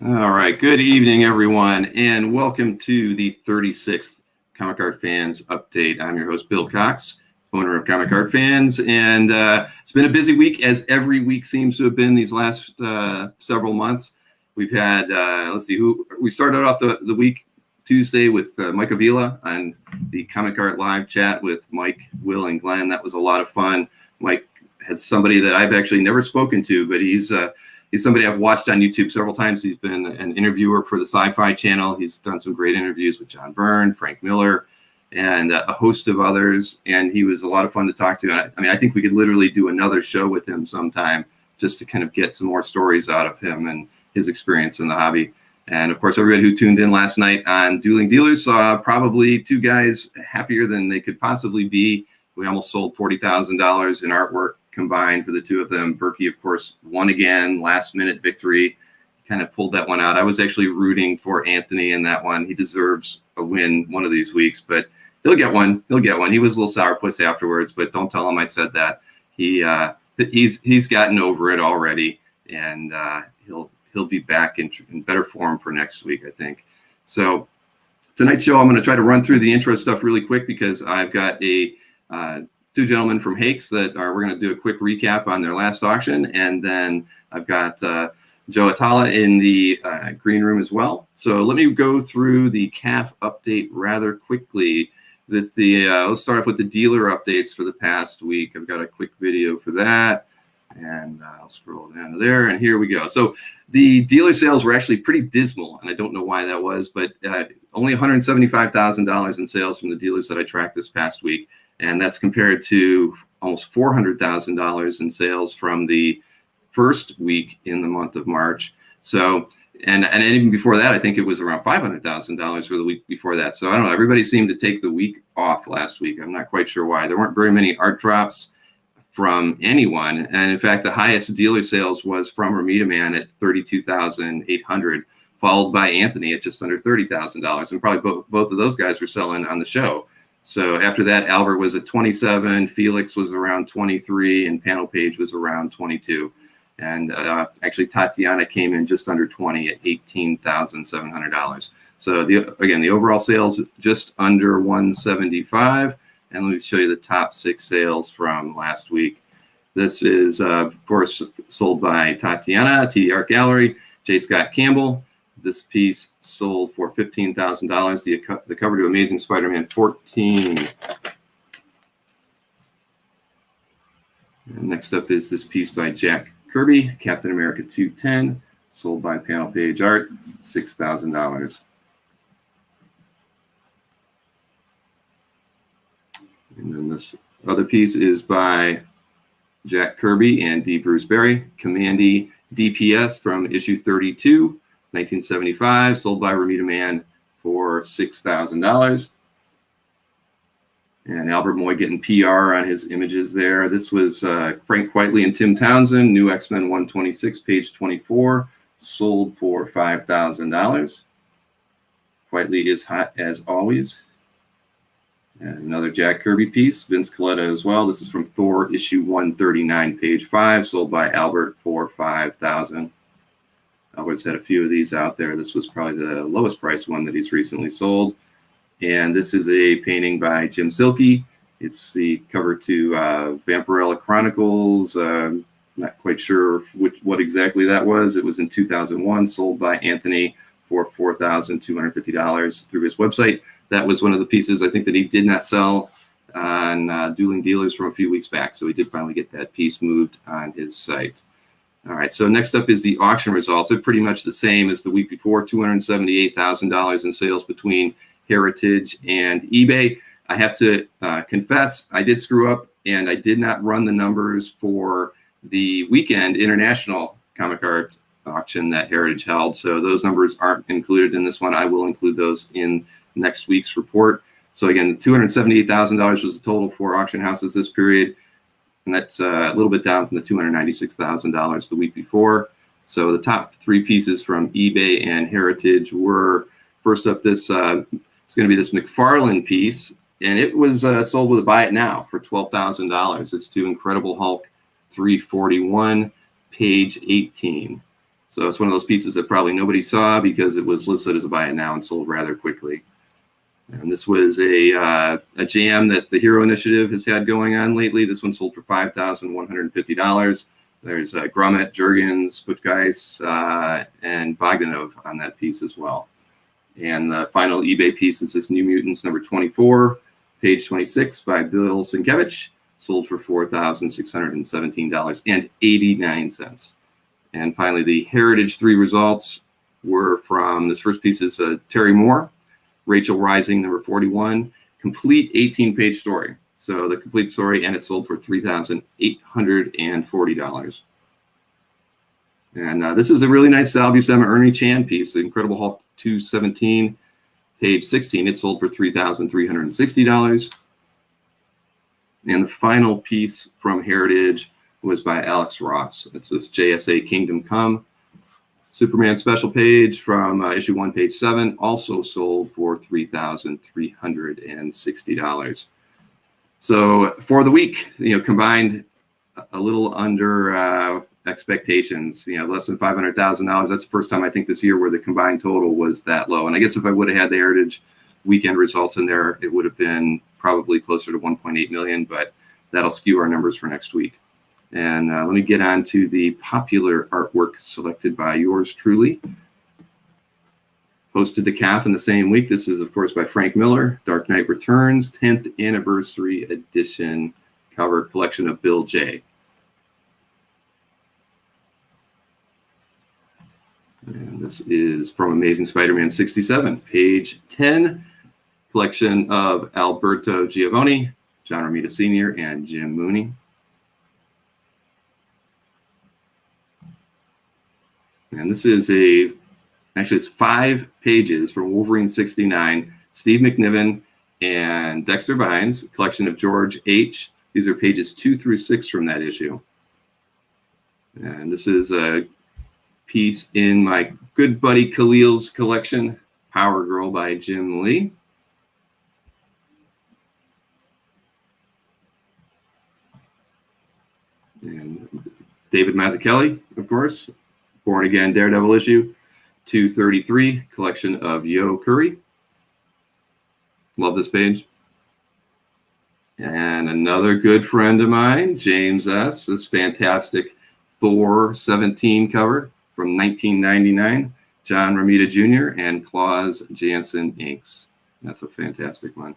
All right, good evening, everyone, and welcome to the 36th Comic Art Fans Update. I'm your host, Bill Cox, owner of Comic Art Fans, and it's been a busy week, as every week seems to have been these last several months. We've had, we started off the week Tuesday with Mike Avila on the Comic Art Live chat with Mike, Will, and Glenn. That was a lot of fun. Mike had somebody that I've actually never spoken to, but he's somebody I've watched on YouTube several times. He's been an interviewer for the Sci-Fi Channel. He's done some great interviews with John Byrne, Frank Miller, and a host of others. And he was a lot of fun to talk to. And I think we could literally do another show with him sometime just to kind of get some more stories out of him and his experience in the hobby. And of course, everybody who tuned in last night on Dueling Dealers saw probably two guys happier than they could possibly be. We almost sold $40,000 in artwork combined for the two of them. Berkey, of course, won again, last minute victory, kind of pulled that one out. I was actually rooting for Anthony in that one. He deserves a win one of these weeks, but he'll get one. He'll get one. He was a little sourpuss afterwards, but don't tell him I said that. He's gotten over it already, and he'll be back in better form for next week, I think. So tonight's show, I'm going to try to run through the intro stuff really quick because I've got two gentlemen from Hake's that we're going to do a quick recap on their last auction. And then I've got Joe Atalla in the green room as well. So let me go through the CAF update rather quickly. Let's start off with the dealer updates for the past week. I've got a quick video for that. And I'll scroll down to there, and here we go. So the dealer sales were actually pretty dismal, and I don't know why that was, but only $175,000 in sales from the dealers that I tracked this past week. And that's compared to almost $400,000 in sales from the first week in the month of March. So, and even before that, I think it was around $500,000 for the week before that. So I don't know, everybody seemed to take the week off last week. I'm not quite sure why. There weren't very many art drops from anyone. And in fact, the highest dealer sales was from Ramita Man at $32,800, followed by Anthony at just under $30,000. And probably both of those guys were selling on the show. So after that, Allred was at 27, Felix was around 23, and Panel Page was around 22. And actually, Tatiana came in just under 20 at $18,700. So the overall sales just under 175. And let me show you the top 6 sales from last week. This is, of course, sold by Tatiana, TD Art Gallery, J. Scott Campbell. This piece sold for $15,000. The cover to Amazing Spider-Man 14. And next up is this piece by Jack Kirby, Captain America 210, sold by Panel Page Art, $6,000. And then this other piece is by Jack Kirby and D. Bruce Berry, Commandy DPS from issue 32. 1975, sold by Ramita Man for $6,000. And Albert Moy getting PR on his images there. This was Frank Quitely and Tim Townsend, New X-Men 126, page 24, sold for $5,000. Quitely is hot as always. And another Jack Kirby piece, Vince Coletta as well. This is from Thor issue 139, page 5, sold by Albert for $5,000. Always had a few of these out there. This was probably the lowest price one that he's recently sold. And this is a painting by Jim Silkey. It's the cover to Vampirella Chronicles. Not quite sure what exactly that was. It was in 2001, sold by Anthony for $4,250 through his website. That was one of the pieces I think that he did not sell on Dueling Dealers from a few weeks back. So he did finally get that piece moved on his site. All right, so next up is the auction results. They're pretty much the same as the week before, $278,000 in sales between Heritage and eBay. I have to confess, I did screw up, and I did not run the numbers for the weekend international comic art auction that Heritage held. So those numbers aren't included in this one. I will include those in next week's report. So again, $278,000 was the total for auction houses this period. And that's a little bit down from the $296,000 the week before. So the top 3 pieces from eBay and Heritage were, first up, it's going to be this McFarlane piece. And it was sold with a buy it now for $12,000. It's to Incredible Hulk 341, page 18. So it's one of those pieces that probably nobody saw because it was listed as a buy it now and sold rather quickly. And this was a jam that the Hero Initiative has had going on lately. This one sold for $5,150. There's Grummet, Jurgens, Butchgeist, and Bogdanov on that piece as well. And the final eBay piece is this New Mutants number 24, page 26 by Bill Sienkiewicz, sold for $4,617.89. And finally, the Heritage 3 results were from this first piece is Terry Moore, Rachel Rising, number 41, complete 18-page story. So the complete story, and it sold for $3,840. And this is a really nice Sal Buscema Ernie Chan piece, the Incredible Hulk 217, page 16. It sold for $3,360. And the final piece from Heritage was by Alex Ross. It's this JSA Kingdom Come Superman special page from issue 1, page 7, also sold for $3,360. So for the week, combined a little under expectations, less than $500,000. That's the first time I think this year where the combined total was that low. And I guess if I would have had the Heritage weekend results in there, it would have been probably closer to 1.8 million, but that'll skew our numbers for next week. And let me get on to the popular artwork selected by yours truly. Posted to CAF in the same week. This is, of course, by Frank Miller, Dark Knight Returns, 10th Anniversary Edition cover collection of Bill J. And this is from Amazing Spider-Man 67, page 10, collection of Alberto Giovanni, John Romita Sr., and Jim Mooney. And this is actually it's 5 pages from Wolverine 69, Steve McNiven and Dexter Vines, collection of George H. These are pages 2 through 6 from that issue. And this is a piece in my good buddy Khalil's collection, Power Girl by Jim Lee. And David Mazzucchelli, of course, Born Again Daredevil issue 233, collection of Yo Curry. Love this page. And another good friend of mine, James S., this fantastic Thor 17 cover from 1999, John Romita Jr. and Claus Janson inks. That's a fantastic one.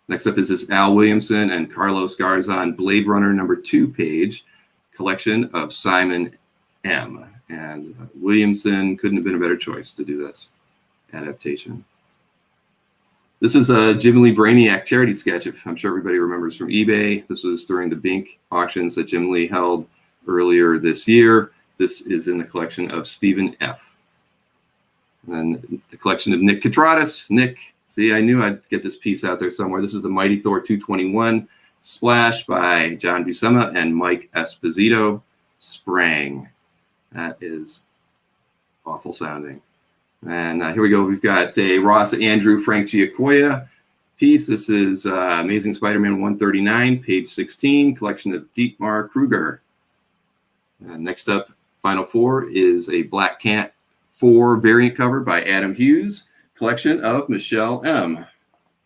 Next up is this Al Williamson and Carlos Garzon Blade Runner number 2 page, collection of Simon M. And Williamson couldn't have been a better choice to do this adaptation. This is a Jim Lee Brainiac charity sketch, if I'm sure everybody remembers from eBay. This was during the Bink auctions that Jim Lee held earlier this year. This is in the collection of Stephen F. And then the collection of Nick Katratis. Nick, see, I knew I'd get this piece out there somewhere. This is the Mighty Thor 221 splash by John Buscema and Mike Esposito. Sprang. That is awful sounding. And here we go. We've got a Ross Andrew Frank Giacoya piece. This is Amazing Spider-Man 139, page 16, collection of Dietmar Kruger. Next up, Final Four is a Black Cat 4 variant cover by Adam Hughes, collection of Michelle M.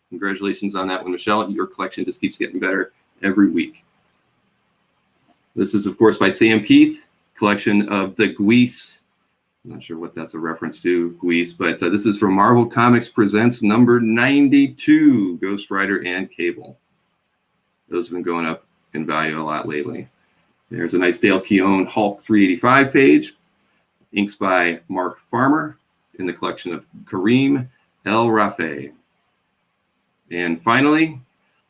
Congratulations on that one, Michelle. Your collection just keeps getting better every week. This is, of course, by Sam Keith, collection of the Guise. I'm not sure what that's a reference to, Guise, but this is from Marvel Comics Presents number 92, Ghost Rider and Cable. Those have been going up in value a lot lately. There's a nice Dale Keown Hulk 385 page, inks by Mark Farmer in the collection of Kareem El Rafe. And finally,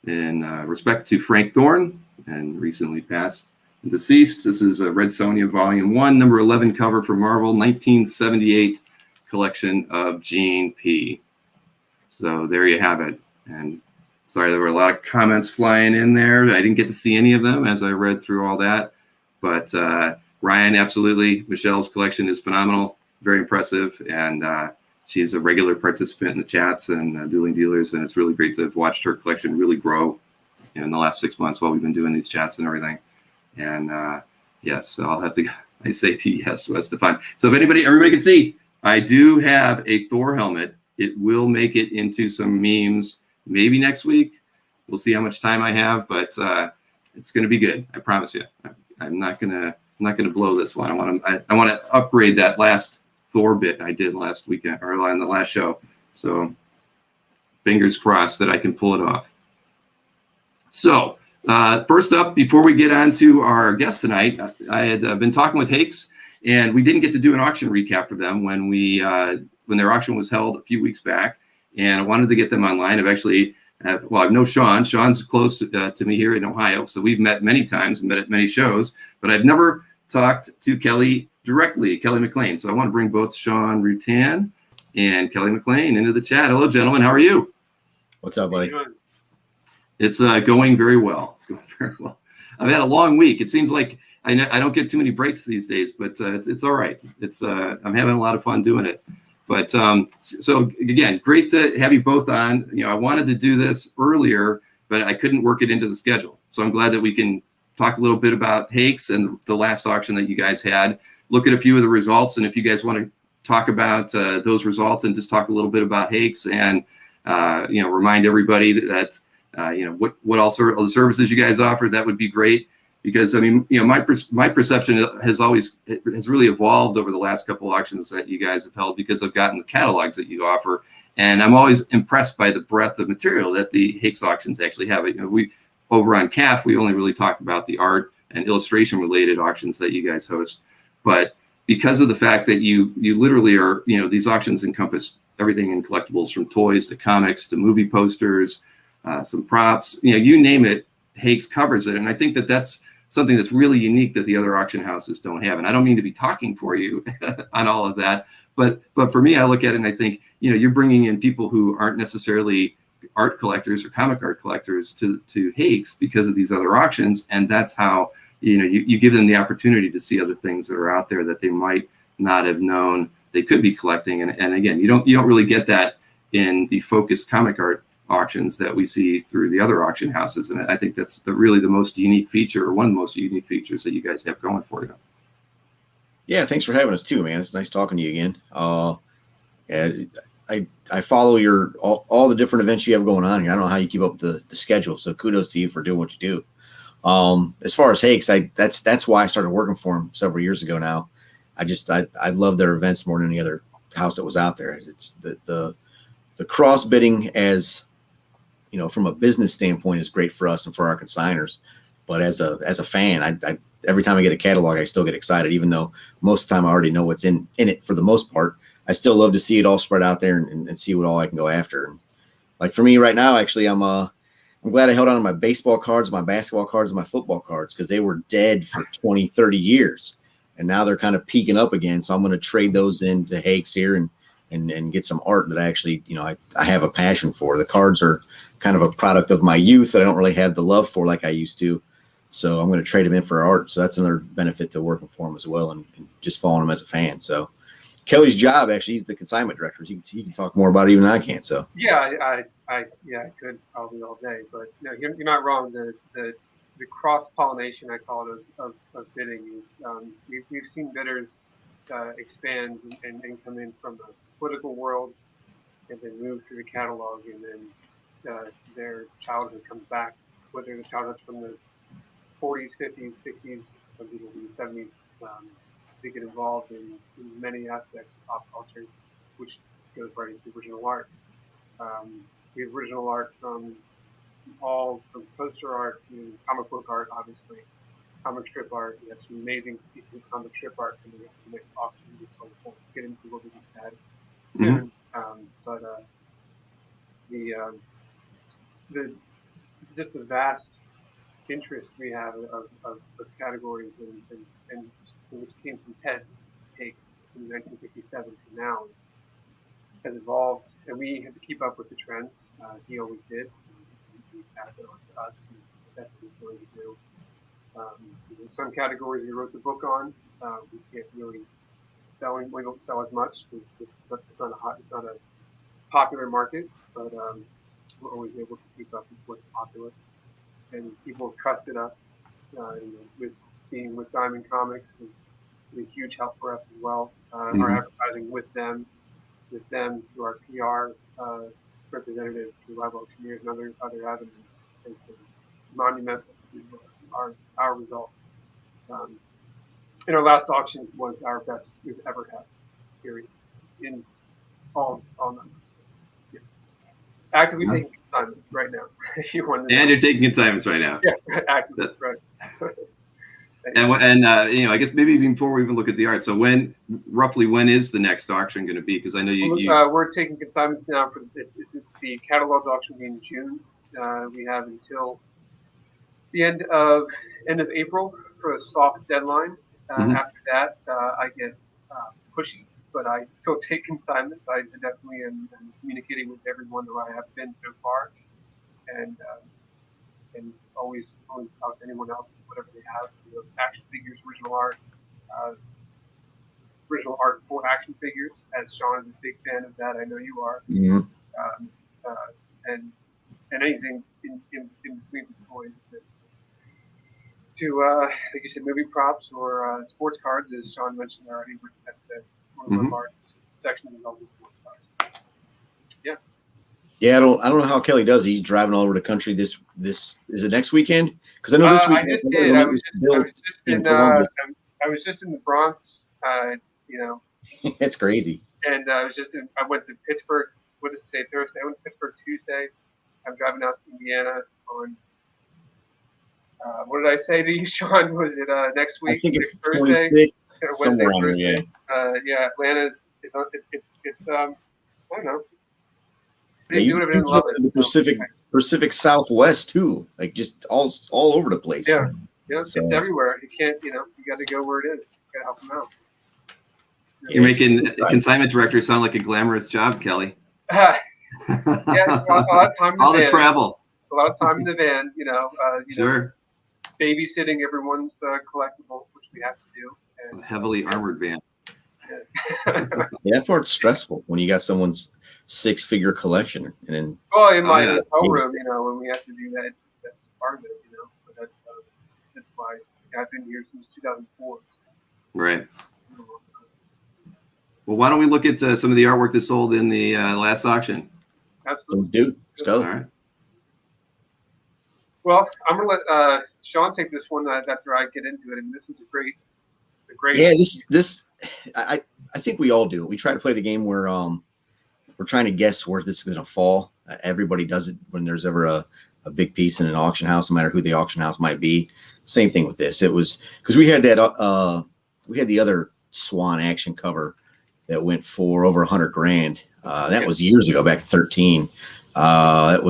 in respect to Frank Thorne, and recently passed and deceased, this is a Red Sonja Volume 1, number 11 cover for Marvel, 1978 collection of Gene P. So there you have it. And sorry, there were a lot of comments flying in there. I didn't get to see any of them as I read through all that. But Ryan, absolutely. Michelle's collection is phenomenal, very impressive. And she's a regular participant in the chats and Dueling Dealers. And it's really great to have watched her collection really grow in the last 6 months while we've been doing these chats and everything. And yes, I'll have to I say yes, Stefan. So if everybody can see, I do have a Thor helmet. It will make it into some memes maybe next week. We'll see how much time I have, but it's going to be good. I promise you. I'm not gonna blow this one. I want to upgrade that last Thor bit I did last weekend or on the last show. So fingers crossed that I can pull it off. So first up, before we get on to our guest tonight, I had been talking with Hakes, and we didn't get to do an auction recap for them when their auction was held a few weeks back, and I wanted to get them online. I know Sean. Sean's close to me here in Ohio, so we've met many times and met at many shows, but I've never talked to Kelly directly, Kelly McClain. So I want to bring both Sean Rutan and Kelly McClain into the chat. Hello, gentlemen. How are you? What's up, buddy? It's going very well. It's going very well. I've had a long week. It seems like I don't get too many breaks these days, but it's all right. I'm having a lot of fun doing it. But so again, great to have you both on. I wanted to do this earlier, but I couldn't work it into the schedule. So I'm glad that we can talk a little bit about Hakes and the last auction that you guys had. Look at a few of the results, and if you guys want to talk about those results and just talk a little bit about Hakes and remind everybody that what all sort of the services you guys offer, that would be great. Because my perception has really evolved over the last couple auctions that you guys have held, because I've gotten the catalogs that you offer, and I'm always impressed by the breadth of material that the Hakes auctions actually have. We over on CAF, we only really talk about the art and illustration related auctions that you guys host, but because of the fact that you literally are, these auctions encompass everything in collectibles, from toys to comics to movie posters, some props, you name it, Hakes covers it, and I think that that's something that's really unique that the other auction houses don't have. And I don't mean to be talking for you on all of that, but for me, I look at it and I think, you're bringing in people who aren't necessarily art collectors or comic art collectors to Hakes because of these other auctions. And that's how, you give them the opportunity to see other things that are out there that they might not have known they could be collecting. And again, you don't really get that in the focused comic art auctions that we see through the other auction houses, and I think that's really the most unique feature, or one of the most unique features that you guys have going for you. Yeah, thanks for having us too, man. It's nice talking to you again. I follow all the different events you have going on here. I don't know how you keep up the schedule, so kudos to you for doing what you do. As far as Hakes, that's why I started working for him several years ago now. I love their events more than any other house that was out there. It's the cross bidding, as from a business standpoint, is great for us and for our consigners. But as a fan, I every time I get a catalog, I still get excited, even though most of the time I already know what's in it for the most part. I still love to see it all spread out there and see what all I can go after. And like for me right now, actually, I'm glad I held on to my baseball cards, my basketball cards, and my football cards, because they were dead for 20, 30 years. And now they're kind of peaking up again. So I'm going to trade those into Hakes here and get some art that I actually, I have a passion for. The cards are kind of a product of my youth that I don't really have the love for like I used to. So I'm going to trade them in for art. So that's another benefit to working for them as well, and just following them as a fan. So Kelly's job, actually, he's the consignment director. He can talk more about it even than I can. So yeah, I could probably all day, but no, you're not wrong. The cross pollination, I call it, of bidding is we've seen bidders expand and come in from the political world and then move through the catalog, and then their childhood comes back, whether the childhood's from the 40s, 50s, 60s, some people in the 70s. They get involved in many aspects of pop culture, which goes right into original art. We have original art from poster art to comic book art, obviously, comic strip art. We have some amazing pieces of comic strip art coming up in the next auction, so we'll get into what we just had soon. But just the vast interest we have of categories and which came from Ted Hake in 1967 to now has evolved, and we had to keep up with the trends. He always did. He passed it on to us. That's what he's going to do. Some categories we wrote the book on, we can't really sell. We don't sell as much. It's not a popular market, but we're always able to keep up with what's popular. And people have trusted us with being with Diamond Comics and a huge help for us as well. Our advertising with them through our PR representatives, through live auctioneers and other avenues has been monumental to our results. And our last auction was our best we've ever had, period, in all numbers. Yeah. Actively taking consignments right now. If you want to know. And you're taking consignments right now. Yeah, actively, right. And I guess maybe before we even look at the art, so roughly when is the next auction going to be? Because I know we're taking consignments now for the catalog auction will be in June. We have until the end of April for a soft deadline. After that, I get pushy, but I still take consignments. I definitely am communicating with everyone who I have been so far, and always talk to anyone else, whatever they have. Action figures, original art for action figures, as Sean is a big fan of that. I know you are. And anything in between the toys to like you said, movie props or sports cards, as Sean mentioned already. That's one of our largest sections is all the sports cards. Yeah. Yeah, I don't know how Kelly does. He's driving all over the country. This is it next weekend? Because I know this weekend. I was just in the Bronx. That's crazy. And I went to Pittsburgh. What is today? Thursday. I went to Pittsburgh Tuesday. I'm driving out to Indiana on. What did I say to you, Sean? Was it next week? I think it's Thursday, 26th, Wednesday, somewhere Thursday. on Yeah, Atlanta. It's I don't know. Yeah, you jump in the Pacific Southwest too, like just all over the place. Yeah, so, it's everywhere. You can't, you got to go where it is. You got to help them out. You're making consignment director sound like a glamorous job, Kelly. Yeah, it's a lot of time in the all van. the travel. A lot of time in the van. Sure. Babysitting everyone's collectible, which we have to do. And, a heavily armored van. Yeah, that part's stressful when you got someone's 6-figure collection, and then. Well, in my hotel room, when we have to do that, that's part of it, But that's why I've been here since 2004. So. Right. Well, why don't we look at some of the artwork that sold in the last auction? Absolutely. Dude, let's go. All right. Well, I'm gonna let Sean take this one after I get into it, and this is a great. Yeah, this I think we all do. We try to play the game where we're trying to guess where this is going to fall. Everybody does it when there's ever a big piece in an auction house, no matter who the auction house might be. Same thing with this. It was because we had that we had the other Swan action cover that went for over $100,000. That was years ago, back in 2013. It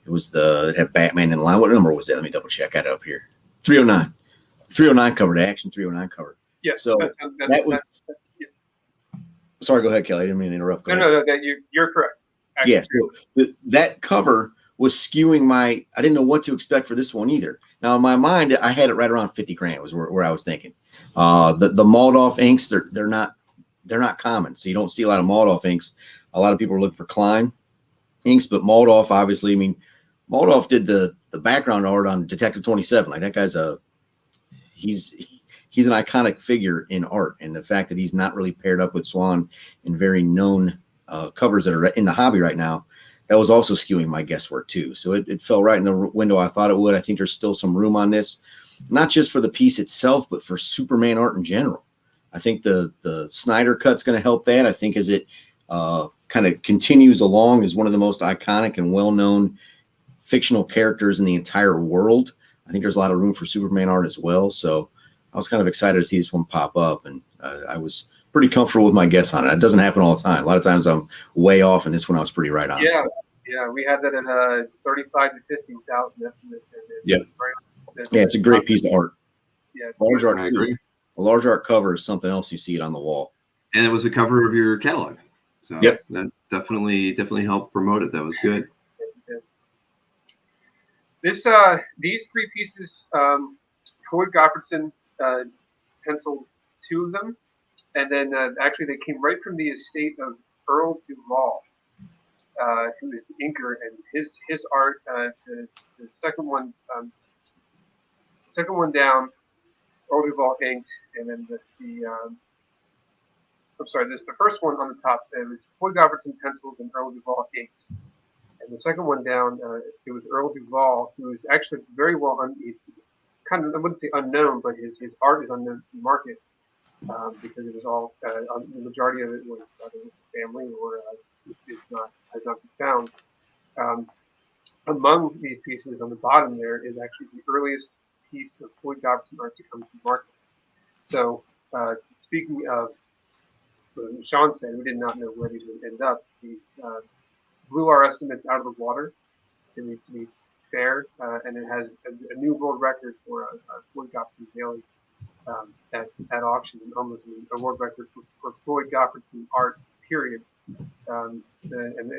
was it had Batman in line. What number was that? Let me double check. I got it up here. 309. 309 cover, the action 309 cover. Yeah. So that was. Sorry, go ahead, Kelly. I didn't mean to interrupt. No, you're correct. Yes, yeah, so that cover was skewing I didn't know what to expect for this one either. Now in my mind, I had it right around $50,000 was where I was thinking. The mauled off inks, they're not common, so you don't see a lot of mauled off inks. A lot of people are looking for Klein inks, but mauled off, obviously. I mean, mauled off did the background art on Detective 27. Like that guy's he's an iconic figure in art, and the fact that he's not really paired up with Swan in very known covers that are in the hobby right now, that was also skewing my guesswork too. So it fell right in the window I thought it would. I think there's still some room on this, not just for the piece itself, but for Superman art in general. I think the Snyder cut's going to help that. I think as it kind of continues along as one of the most iconic and well-known fictional characters in the entire world, I think there's a lot of room for Superman art as well. So I was kind of excited to see this one pop up, and I was pretty comfortable with my guess on it. It doesn't happen all the time. A lot of times I'm way off, and this one I was pretty right on. Yeah, so. Yeah, we had that at 35 to 50,000 estimate. Yeah, yeah, it's a great piece of art. Yeah, large art. I agree. A large art cover is something else. You see it on the wall, and it was the cover of your catalog. So yep. That definitely helped promote it. That was good. Yes, it did. These three pieces, Howard Gottfredson penciled two of them, and then actually they came right from the estate of Earl Duvall, who is the inker, and his art. The second one down Earl Duval inked, and then there's the first one on the top. It was Floyd Gobertson pencils and Earl Duval inks. And the second one down, it was Earl Duval, who is actually very well, kind of, I wouldn't say unknown, but his art is unknown to the market because it was all, the majority of it was either family or has not been found. Among these pieces on the bottom there is actually the earliest piece of Floyd Gobertson art to come to market. So, speaking of what Sean said, we did not know where these would end up. These blew our estimates out of the water, to be fair, and it has a new world record for a Floyd Gobertson daily at auction, and almost a world record for Floyd Gobertson art, period. And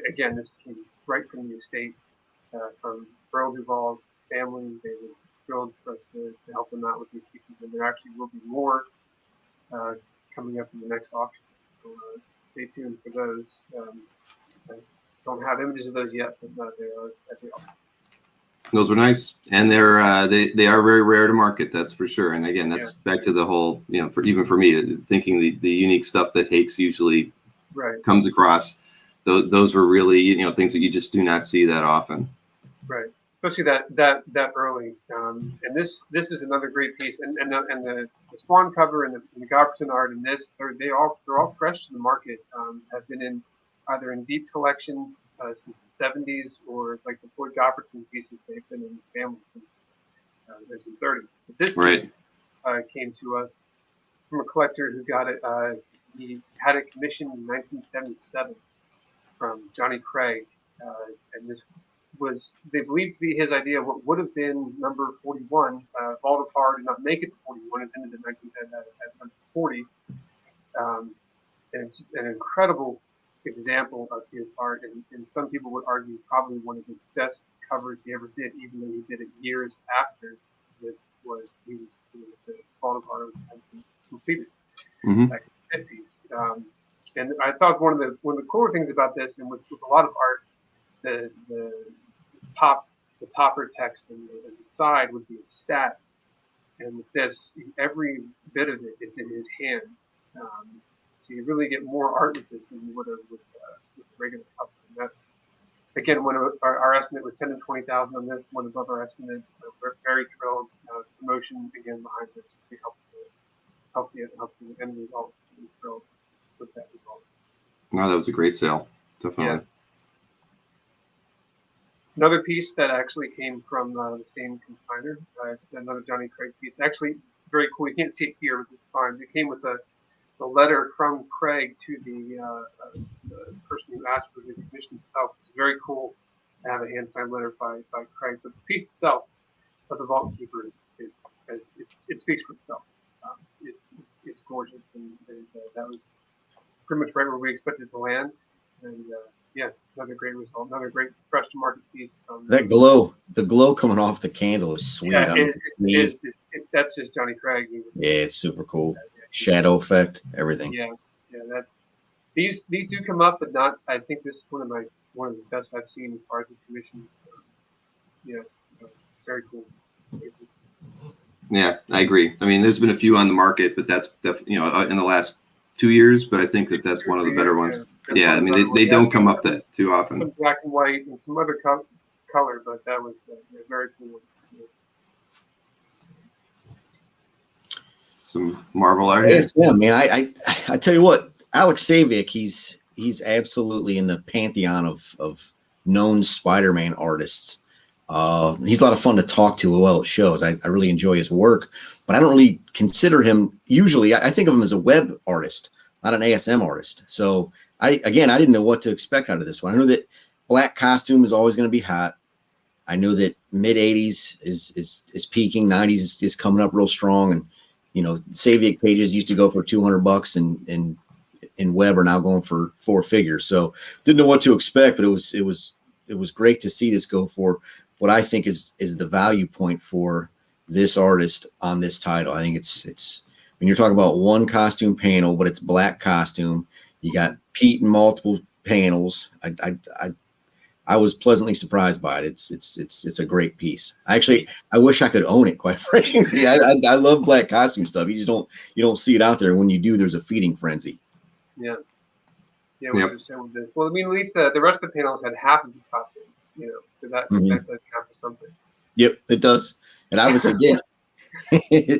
again, this came right from the estate, from Earl Duval's family. They were thrilled for us to help them out with these pieces, and there actually will be more coming up in the next auctions. So stay tuned for those. I don't have images of those yet, but they are at the auction. Those are nice, and they are very rare to market. That's for sure. And again, that's back to the whole, even for me, thinking the unique stuff that Hake's usually comes across. Those were really things that you just do not see that often. Right, especially that early. And this is another great piece. And the Swan cover and the Gobertson art and this, they're all fresh to the market. Have been either in deep collections since the 70s, or like the Floyd Gobertson pieces, they've been in the family since the 1930s. But this piece came to us from a collector who got it. He had it commissioned in 1977 from Johnny Craig, and this was, they believed to be his idea of what would have been number 41. Valdepar did not make it to 41; it ended at number 40. And it's an incredible example of his art, and some people would argue probably one of his best covers he ever did, even though he did it years after this was Valdepar was completed back in the 50s. And I thought one of the cooler things about this, and with a lot of art, the topper text and the side would be a stat, and with this, every bit of it is in his hand. So you really get more art with this than you would have with regular cover. And that, again, when our estimate was 10 to 20,000 on this, one above our estimate. We're very thrilled. Promotion again behind this to help the end result. We're thrilled with that result. No, that was a great sale, definitely. Yeah. Another piece that actually came from the same consignor, another Johnny Craig piece. Actually, very cool. You can't see it here, but it's fine. It came with a letter from Craig to the person who asked for the commission itself. It's very cool to have a hand signed letter by Craig. But the piece itself of the Vault Keeper it speaks for itself. It's gorgeous, and that was pretty much right where we expected to land. And another great result, another great fresh to market piece. The glow coming off the candle is sweet. Yeah, that's just Johnny Craig. It's super cool. Shadow effect, everything. Yeah, that's these do come up, but not. I think this is one of the best I've seen as far as the commissions. Very cool. Yeah, I agree. I mean, there's been a few on the market, but that's definitely in the last 2 years. But I think that's one of the better ones. Yeah, I mean, they don't come up that too often. Some black and white and some other color, but that was a very cool one. Some Marvel art. Yes, yeah, man. I tell you what, Alex Savic, he's absolutely in the pantheon of known Spider-Man artists. He's a lot of fun to talk to. Well, it shows. I really enjoy his work, but I don't really consider him. Usually, I think of him as a web artist, not an ASM artist. So I didn't know what to expect out of this one. I know that black costume is always going to be hot. I know that mid 80s is peaking, 90s is coming up real strong, and Savic pages used to go for $200, and in web are now going for 4 figures. So didn't know what to expect, but it was great to see this go for what I think is the value point for this artist on this title. I think it's when you're talking about one costume panel, but it's black costume. You got Pete in multiple panels. I was pleasantly surprised by it. It's a great piece. Actually, I wish I could own it. Quite frankly, I love black costume stuff. You don't see it out there. When you do, there's a feeding frenzy. Yeah. Yeah, we understand with this. Well, I mean, at least the rest of the panels had half of the costume, so that does count for something. Yep, it does. And I was again. Yeah,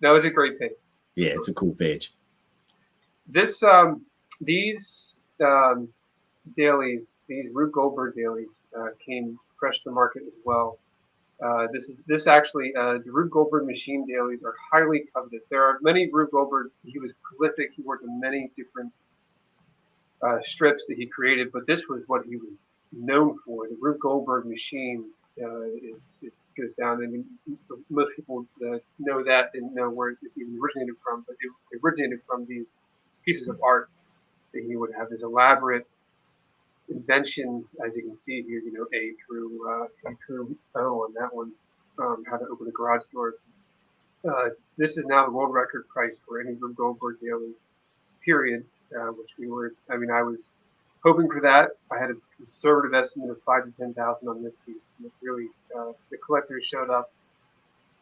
that was a great page. Yeah, it's a cool page. These dailies, these Rube Goldberg dailies, came fresh to the market as well. This actually the Rube Goldberg machine dailies are highly coveted. There are many Rube Goldberg. He was prolific. He worked on many different strips that he created, but this was what he was known for. The Rube Goldberg machine it goes down. I mean, most people know that and know where it even originated from, but it originated from these pieces of art that he would have this elaborate invention, as you can see here, A through O on that one, how to open a garage door. This is now the world record price for any Rube Goldberg daily, period, which I was hoping for that. I had a conservative estimate of 5,000 to 10,000 on this piece. And it really, the collectors showed up.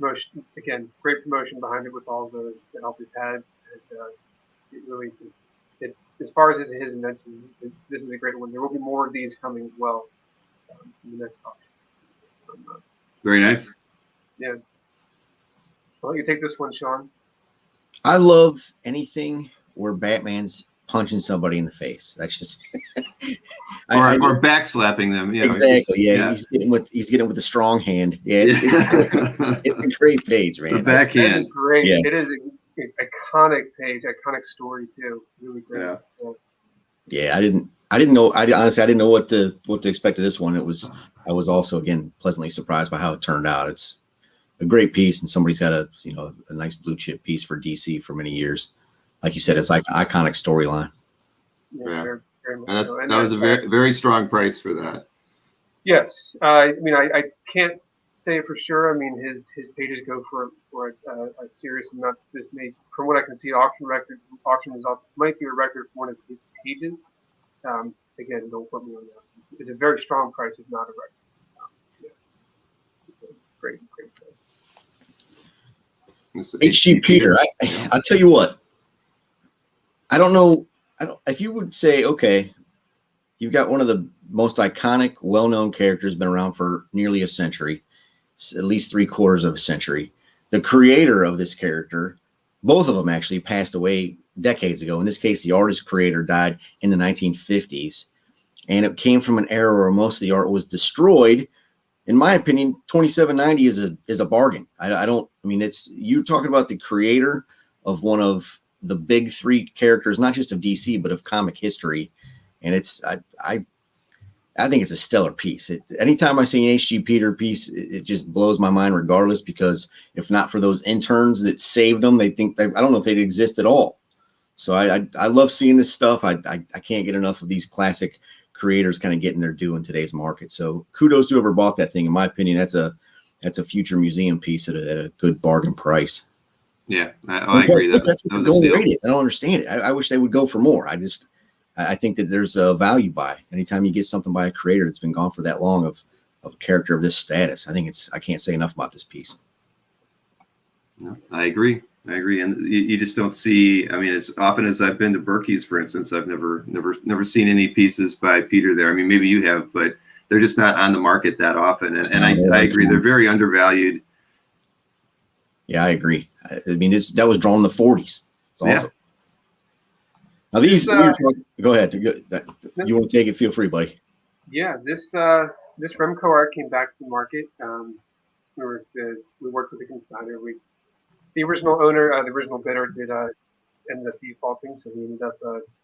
Promotion, again, great promotion behind it with all the help it's had. And, it really, as far as his inventions, this is a great one. There will be more of these coming as well in the next auction. Very nice. Yeah. Well, you take this one, Sean. I love anything where Batman's punching somebody in the face. That's just or backslapping them. Exactly. Yeah. He's getting with the strong hand. Yeah. It's a great page, man. The backhand. It's great. Yeah. It is an iconic page, iconic story too. Really great. Yeah. I didn't know. Honestly, I didn't know what to expect of this one. I was also again pleasantly surprised by how it turned out. It's a great piece, and somebody's got a nice blue chip piece for DC for many years. Like you said, it's like an iconic storyline. Yeah. Very much so. That was a very, very strong price for that. Yes. I can't say for sure. I mean, his pages go for a serious amount. This may, from what I can see, auction results might be a record for one of his pages. Again, don't put me on that. It's a very strong price, if not a record. Great. H.G. Peter. I'll tell you what. I don't know. If you would say, okay, you've got one of the most iconic, well-known characters, been around for nearly a century, at least 3/4 of a century. The creator of this character, both of them actually passed away decades ago. In this case, the artist creator died in the 1950s, and it came from an era where most of the art was destroyed. In my opinion, $27.90 is a bargain. It's you talking about the creator of one of the big three characters, not just of DC, but of comic history. And I think it's a stellar piece. Anytime I see an H.G. Peter piece, it just blows my mind regardless, because if not for those interns that saved them, I don't know if they'd exist at all. So I love seeing this stuff. I can't get enough of these classic creators kind of getting their due in today's market. So kudos to whoever bought that thing. In my opinion, that's a future museum piece at a good bargain price. Yeah, I agree. That's what the going rate is. I don't understand it. I wish they would go for more. I think that there's a value buy. Anytime you get something by a creator that's been gone for that long of a character of this status, I can't say enough about this piece. No, I agree. And you just don't see, as often as I've been to Berkey's, for instance, I've never seen any pieces by Peter there. Maybe you have, but they're just not on the market that often. And I agree. They're very undervalued. Yeah, I agree. That was drawn in the 40s. It's awesome. Now these, go ahead. You want to take it? Feel free, buddy. Yeah, this Remco art came back to the market. We worked with the consignor. The original owner, the original bidder, ended up defaulting, so we ended up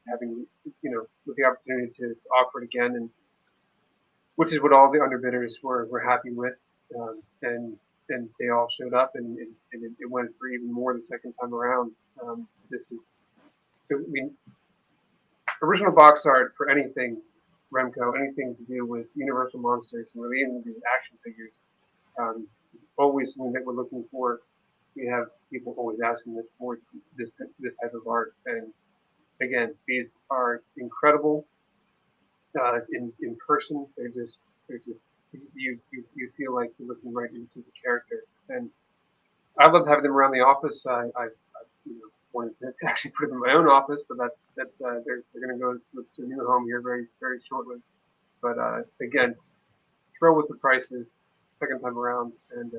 having, with the opportunity to offer it again, and which is what all the underbidders were happy with, and they all showed up, and it went for even more the second time around. Original box art for anything Remco, anything to do with Universal Monsters, and really even the action figures, always something that we're looking for. We have people always asking us for this type of art, and again, these are incredible. in person, they're just you feel like you're looking right into the character. And I love having them around the office. I wanted to actually put them in my own office, but that's they're going to go to a new home here very very shortly. But again, throw with the prices second time around, and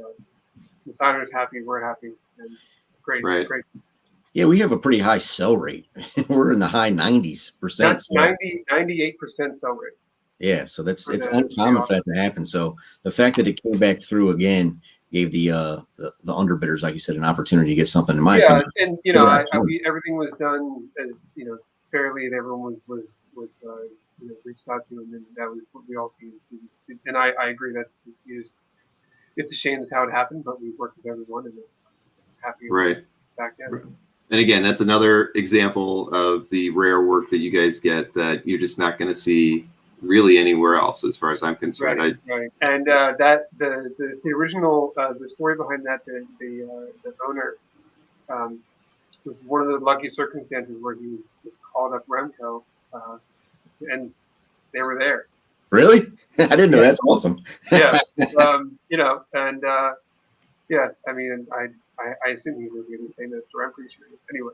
the signer's happy, we're happy, and great. Yeah, we have a pretty high sell rate. We're in the high 90s%. That's 98% sell rate. Yeah, so it's uncommon for that to happen. So the fact that it came back through again gave the underbidders, like you said, an opportunity to get something. In my opinion, and everything was done as fairly, and everyone was reached out to, and then that was what we all seen. And I agree it's a shame that's how it happened, but we worked with everyone, and happy back in. And again, that's another example of the rare work that you guys get that you're just not going to see really anywhere else, as far as I'm concerned. Right. And that the original the story behind that the owner was one of the lucky circumstances where he was called up Remco, and they were there. Really? I didn't know. That's awesome. Yeah. I mean, I assume he's going to be saying that story. I'm pretty sure. Anyway,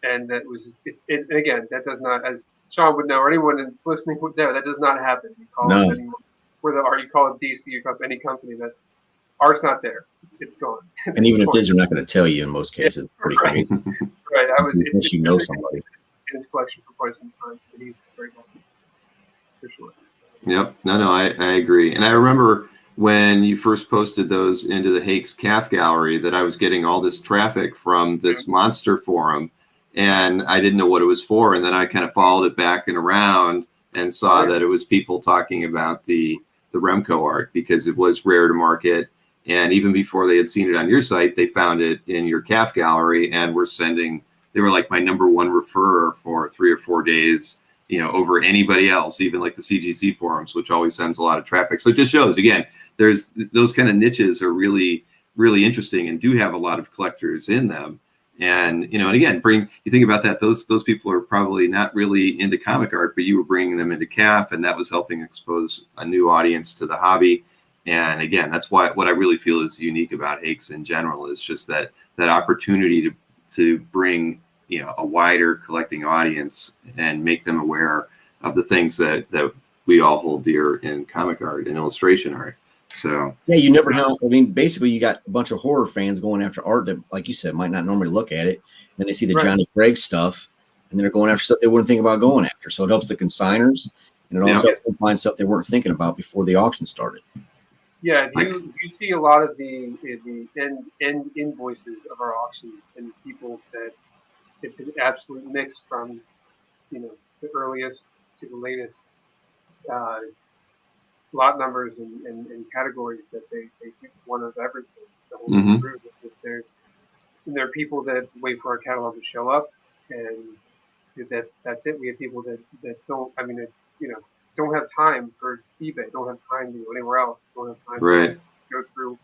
and that was it. Again, that does not, as Sean would know, or anyone that's listening would know, that does not happen. You call it anyone, whether you call it DC, you call it any company, that art's not there. It's gone. And even if it is, they're not going to tell you in most cases. Pretty right. Right. Unless you know somebody. In his collection for quite some time, and he's very happy. For sure. Yep. No, I agree. And I remember when you first posted those into the Hake's CAF Gallery that I was getting all this traffic from this monster forum, and I didn't know what it was for. And then I kind of followed it back and around and saw that it was people talking about the Remco art, because it was rare to market. And even before they had seen it on your site, they found it in your CAF Gallery and they were like my number one referrer for 3 or 4 days, over anybody else, even like the CGC forums, which always sends a lot of traffic. So it just shows, again, there's those kind of niches are really, really interesting and do have a lot of collectors in them. And, and again, you think about that, those people are probably not really into comic art, but you were bringing them into CAF, and that was helping expose a new audience to the hobby. And again, that's what I really feel is unique about Hakes in general, is just that opportunity to bring a wider collecting audience and make them aware of the things that we all hold dear in comic art and illustration art. So yeah, you never know. I mean, basically, you got a bunch of horror fans going after art that, like you said, might not normally look at it. Then they see the Johnny Craig stuff, and they're going after stuff they wouldn't think about going after. So it helps the consigners, and it also helps them find stuff they weren't thinking about before the auction started. Yeah, you see a lot of the end invoices of our auctions, and people that it's an absolute mix from the earliest to the latest lot numbers and categories that they pick one of everything. The whole group. There are people that wait for our catalog to show up, and that's it. We have people that don't. I mean, don't have time for eBay, don't have time to go anywhere else, don't have time to go through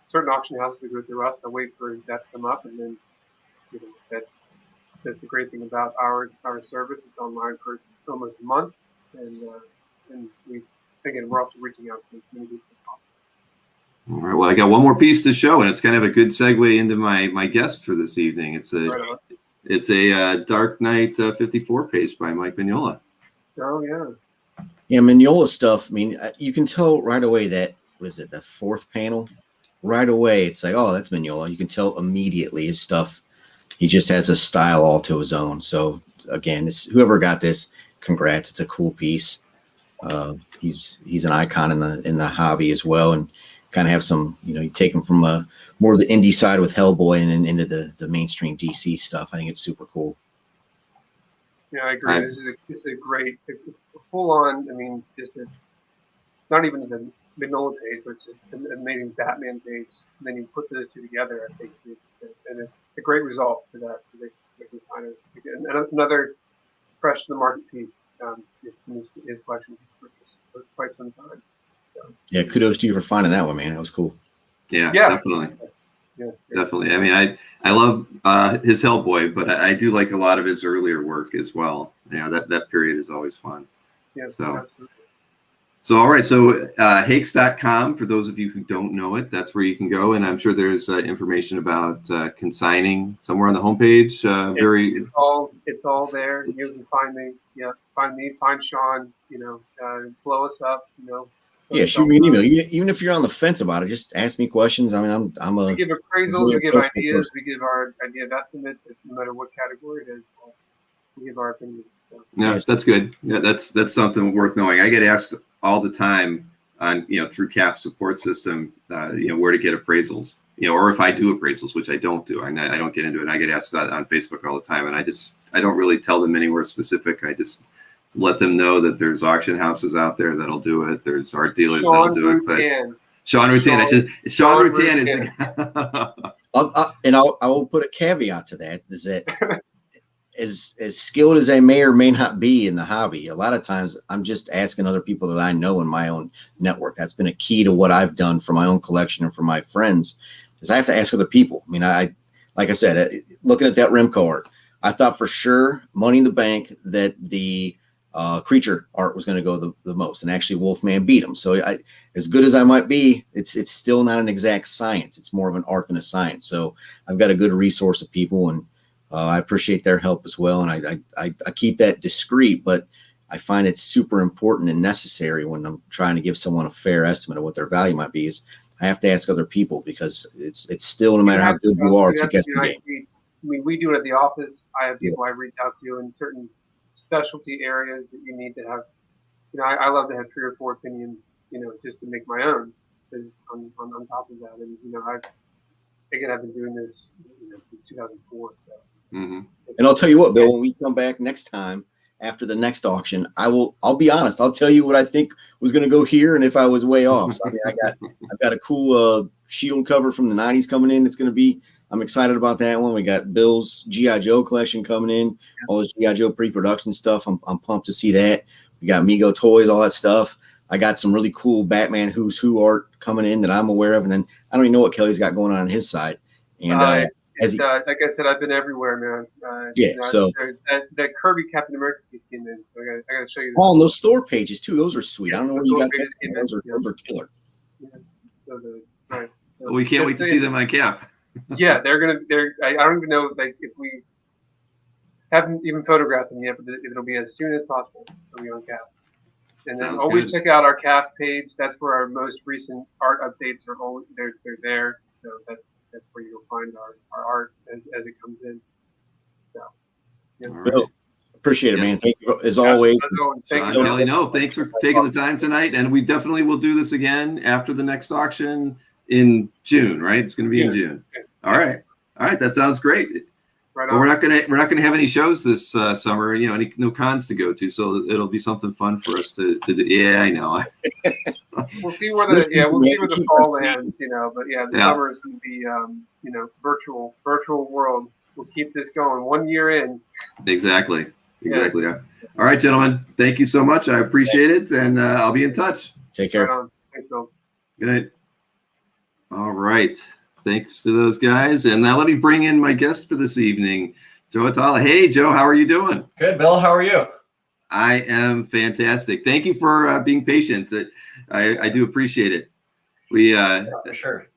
certain auction houses to go through us to wait for that to come up, and then that's the great thing about our service. It's online for almost a month, and we're also reaching out to as many people as possible. All right. Well, I got one more piece to show, and it's kind of a good segue into my guest for this evening. It's a Dark Knight 54 page by Mike Mignola. Oh yeah. Yeah, Mignola stuff. I mean, you can tell right away that, what is it, the fourth panel? Right away, it's like, oh, that's Mignola. You can tell immediately his stuff. He just has a style all to his own. So again, whoever got this, congrats. It's a cool piece. He's an icon in the hobby as well, and kind of have some, you take him from more of the indie side with Hellboy and then into the mainstream DC stuff. I think it's super cool. Yeah, I agree. This is a great full on. I mean, not even the Mignola page, but it's an amazing Batman page. And then you put those two together, I think, and it's a great result for that. And another fresh to the market piece. His collection for quite some time. So. Yeah, kudos to you for finding that one, man. That was cool. Yeah. Definitely. Yeah. definitely. I mean, I love his Hellboy, but I do like a lot of his earlier work as well. That period is always fun. Yeah, So. absolutely. So, all right. So, hakes.com, for those of you who don't know it, that's where you can go. And I'm sure there's information about consigning somewhere on the homepage. It's all there. You can find me. Yeah, find Sean. Blow us up. Yeah, shoot me an email. Even if you're on the fence about it, just ask me questions. I mean, we give appraisals, we give ideas, we give our idea of estimates, no matter what category it is. We give our opinion. So. Yeah, that's good. Yeah, that's something worth knowing. I get asked all the time on through CAF support system, where to get appraisals, or if I do appraisals, which I don't do. I don't get into it. I get asked that on Facebook all the time, and I don't really tell them anywhere specific. I just let them know that there's auction houses out there that'll do it. There's art dealers that'll do it. But Sean Rutan. Sean Rutan is the I will put a caveat to that, is that as skilled as I may or may not be in the hobby, a lot of times I'm just asking other people that I know in my own network. That's been a key to what I've done for my own collection and for my friends, is I have to ask other people. I mean, like I said, looking at that Remco art, I thought for sure, money in the bank, that the creature art was going to go the most, and actually Wolfman beat him. So as good as I might be, it's still not an exact science. It's more of an art than a science. So I've got a good resource of people, and I appreciate their help as well. And I keep that discreet, but I find it's super important and necessary when I'm trying to give someone a fair estimate of what their value might be, is I have to ask other people, because it's still, no matter how good you are, it's a guessing game. I mean, we do it at the office. I have people I reach out to in certain specialty areas that you need to have. I love to have 3 or 4 opinions, just to make my own on top of that. And I've been doing this since 2004. So. Mm-hmm. And I'll tell you what, Bill, when we come back next time after the next auction, I'll be honest. I'll tell you what I think was going to go here, and if I was way off. So, I mean, I've got a cool shield cover from the '90s coming in. It's going to be. I'm excited about that one. We got Bill's G.I. Joe collection coming in, all this G.I. Joe pre-production stuff. I'm pumped to see that. We got Mego toys, all that stuff. I got some really cool Batman Who's Who art coming in that I'm aware of, and then I don't even know what Kelly's got going on his side. And like I said, I've been everywhere, man. So that Kirby Captain America piece came in, so I got to show you. Oh, and those Thor pages too; those are sweet. I don't know where you got that. Those are killer. Yeah. So right. Well, we can't wait to see them on CAF. Yeah, they're. I don't even know if we haven't even photographed them yet, but it'll be as soon as possible. It'll be on CAF. And then always check out our CAF page. That's where our most recent art updates are. They're there. So that's where you'll find our art as it comes in. So, yeah. Right. Bill, appreciate it, man. Thank you as always. Thanks for taking the time tonight, and we definitely will do this again after the next auction in June. Right? It's going to be in June. All right. That sounds great. Right on. We're not gonna have any shows this summer. No cons to go to, so it'll be something fun for us to do. Yeah, I know. We'll see where the fall lands. But the summer is going to be virtual world. We'll keep this going 1 year in. Exactly. Yeah. All right, gentlemen. Thank you so much. I appreciate it, and I'll be in touch. Take care. Right on. Thanks, Bill. Good night. All right. Thanks to those guys. And now let me bring in my guest for this evening, Joe Atalla. Hey, Joe, how are you doing? Good, Bill. How are you? I am fantastic. Thank you for being patient. I do appreciate it. For sure.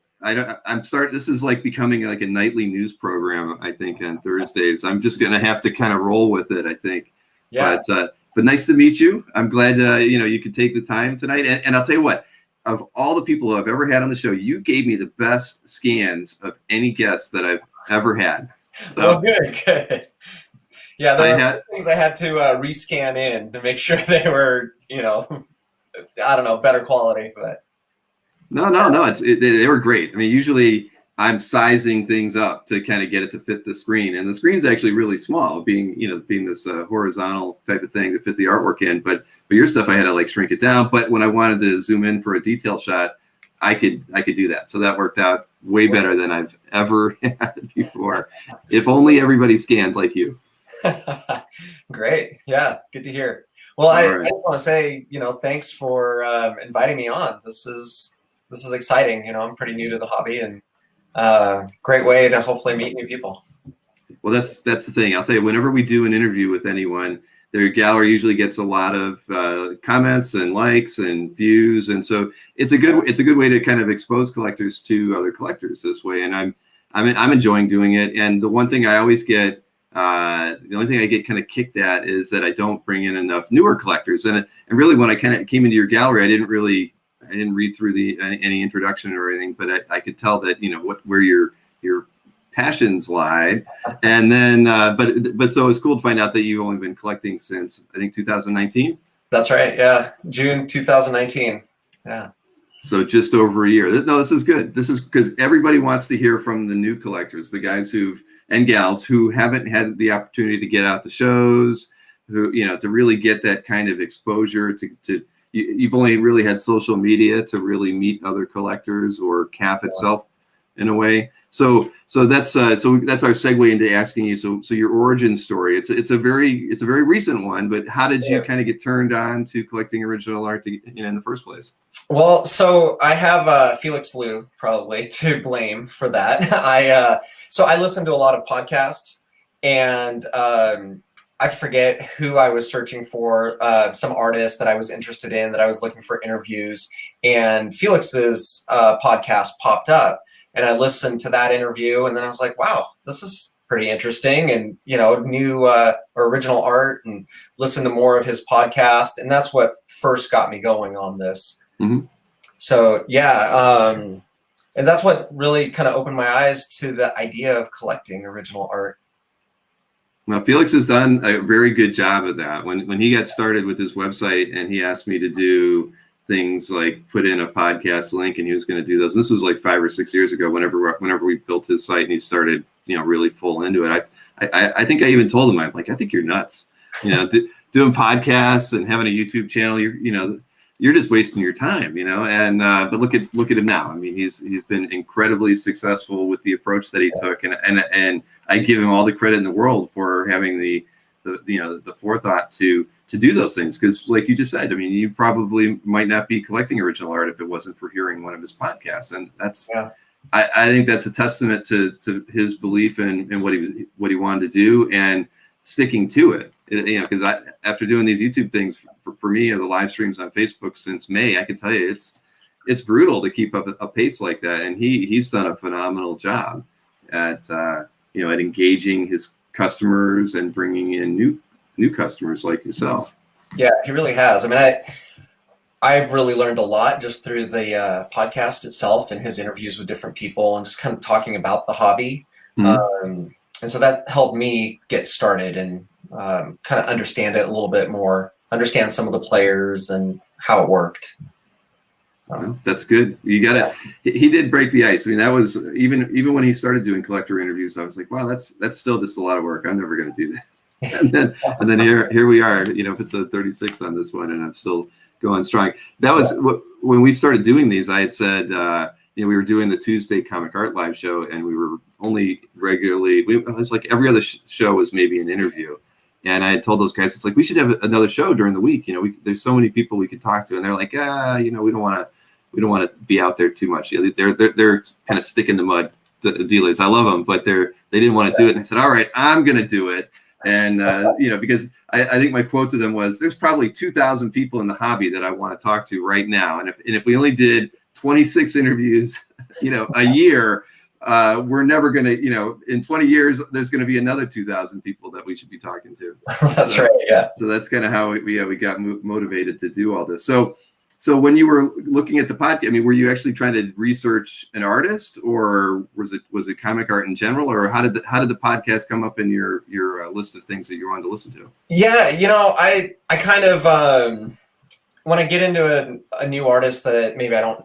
This is like becoming like a nightly news program, I think, on Thursdays. I'm just going to have to kind of roll with it, I think. Yeah. But nice to meet you. I'm glad, you could take the time tonight. And I'll tell you what, of all the people I've ever had on the show, you gave me the best scans of any guest that I've ever had. So good. Yeah, there were things I had to rescan in to make sure they were, better quality. But no, they were great. I mean, usually I'm sizing things up to kind of get it to fit the screen, and the screen's actually really small, being this horizontal type of thing to fit the artwork in. But your stuff, I had to like shrink it down. But when I wanted to zoom in for a detail shot, I could do that. So that worked out way better than I've ever had before. If only everybody scanned like you. Great. Yeah. Good to hear. Well, I just want to say, thanks for inviting me on. This is exciting. I'm pretty new to the hobby, and great way to hopefully meet new people. Well, that's the thing. I'll tell you, whenever we do an interview with anyone, their gallery usually gets a lot of comments and likes and views, and so it's a good way to kind of expose collectors to other collectors this way. And I'm enjoying doing it. And the one thing I always get, the only thing I get kind of kicked at is that I don't bring in enough newer collectors. And really, when I kind of came into your gallery, I didn't read through any introduction or anything, but I could tell that where your passions lie. And then but so it's cool to find out that you've only been collecting since I think 2019. That's right. Yeah, June 2019. Yeah. So just over a year. No, this is good. This is because everybody wants to hear from the new collectors, the guys and gals who haven't had the opportunity to get out to shows, who to really get that kind of exposure to. You've only really had social media to really meet other collectors or CAF itself in a way. So that's our segue into asking you. So your origin story. It's a very recent one, but how did you kind of get turned on to collecting original art in the first place? Well, so I have Felix Liu probably to blame for that. I listen to a lot of podcasts, and I forget who I was searching for, some artist that I was interested in, that I was looking for interviews, and Felix's podcast popped up, and I listened to that interview, and then I was like, wow, this is pretty interesting, and new original art, and listen to more of his podcast, and that's what first got me going on this. Mm-hmm. So and that's what really kind of opened my eyes to the idea of collecting original art. Now, Felix has done a very good job of that. When he got started with his website and he asked me to do things like put in a podcast link, and he was going to do those. This was like 5 or 6 years ago, whenever we built his site and he started, really full into it. I think I even told him, I'm like, I think you're nuts, doing podcasts and having a YouTube channel. You're just wasting your time, and but look at him now. I mean, he's been incredibly successful with the approach that he took, and I give him all the credit in the world for having the forethought to do those things, because like you just said, I mean, you probably might not be collecting original art if it wasn't for hearing one of his podcasts, and that's I think that's a testament to his belief in what he wanted to do and sticking to it. Because after doing these YouTube things for me, or the live streams on Facebook since May, I can tell you it's brutal to keep up a pace like that. And he's done a phenomenal job at engaging his customers and bringing in new customers like yourself. Yeah, he really has. I mean, I've really learned a lot just through the podcast itself and his interviews with different people and just kind of talking about the hobby. Mm-hmm. And so that helped me get started and kind of understand it a little bit more, understand some of the players and how it worked. Well, that's good. You got it. He did break the ice. I mean, that was even when he started doing collector interviews, I was like, wow, that's still just a lot of work. I'm never going to do that. and then here we are, episode 36 on this one, and I'm still going strong. That was when we started doing these. I had said, we were doing the Tuesday Comic Art Live show, and we were only regularly. It was like every other show was maybe an interview. And I had told those guys, it's like, we should have another show during the week. There's so many people we could talk to, and they're like, we don't want to be out there too much. They're kind of stick in the mud dealers. I love them, but they didn't want to do it. And I said, all right, I'm going to do it. And because I think my quote to them was, there's probably 2,000 people in the hobby that I want to talk to right now. And if we only did 26 interviews, a year, we're never going to, in 20 years, there's going to be another 2,000 people that we should be talking to. That's right. Yeah. So that's kind of how we got motivated to do all this. So when you were looking at the podcast, I mean, were you actually trying to research an artist, or was it comic art in general, or how did the podcast come up in your list of things that you wanted to listen to? Yeah. I kind of, when I get into a new artist that maybe I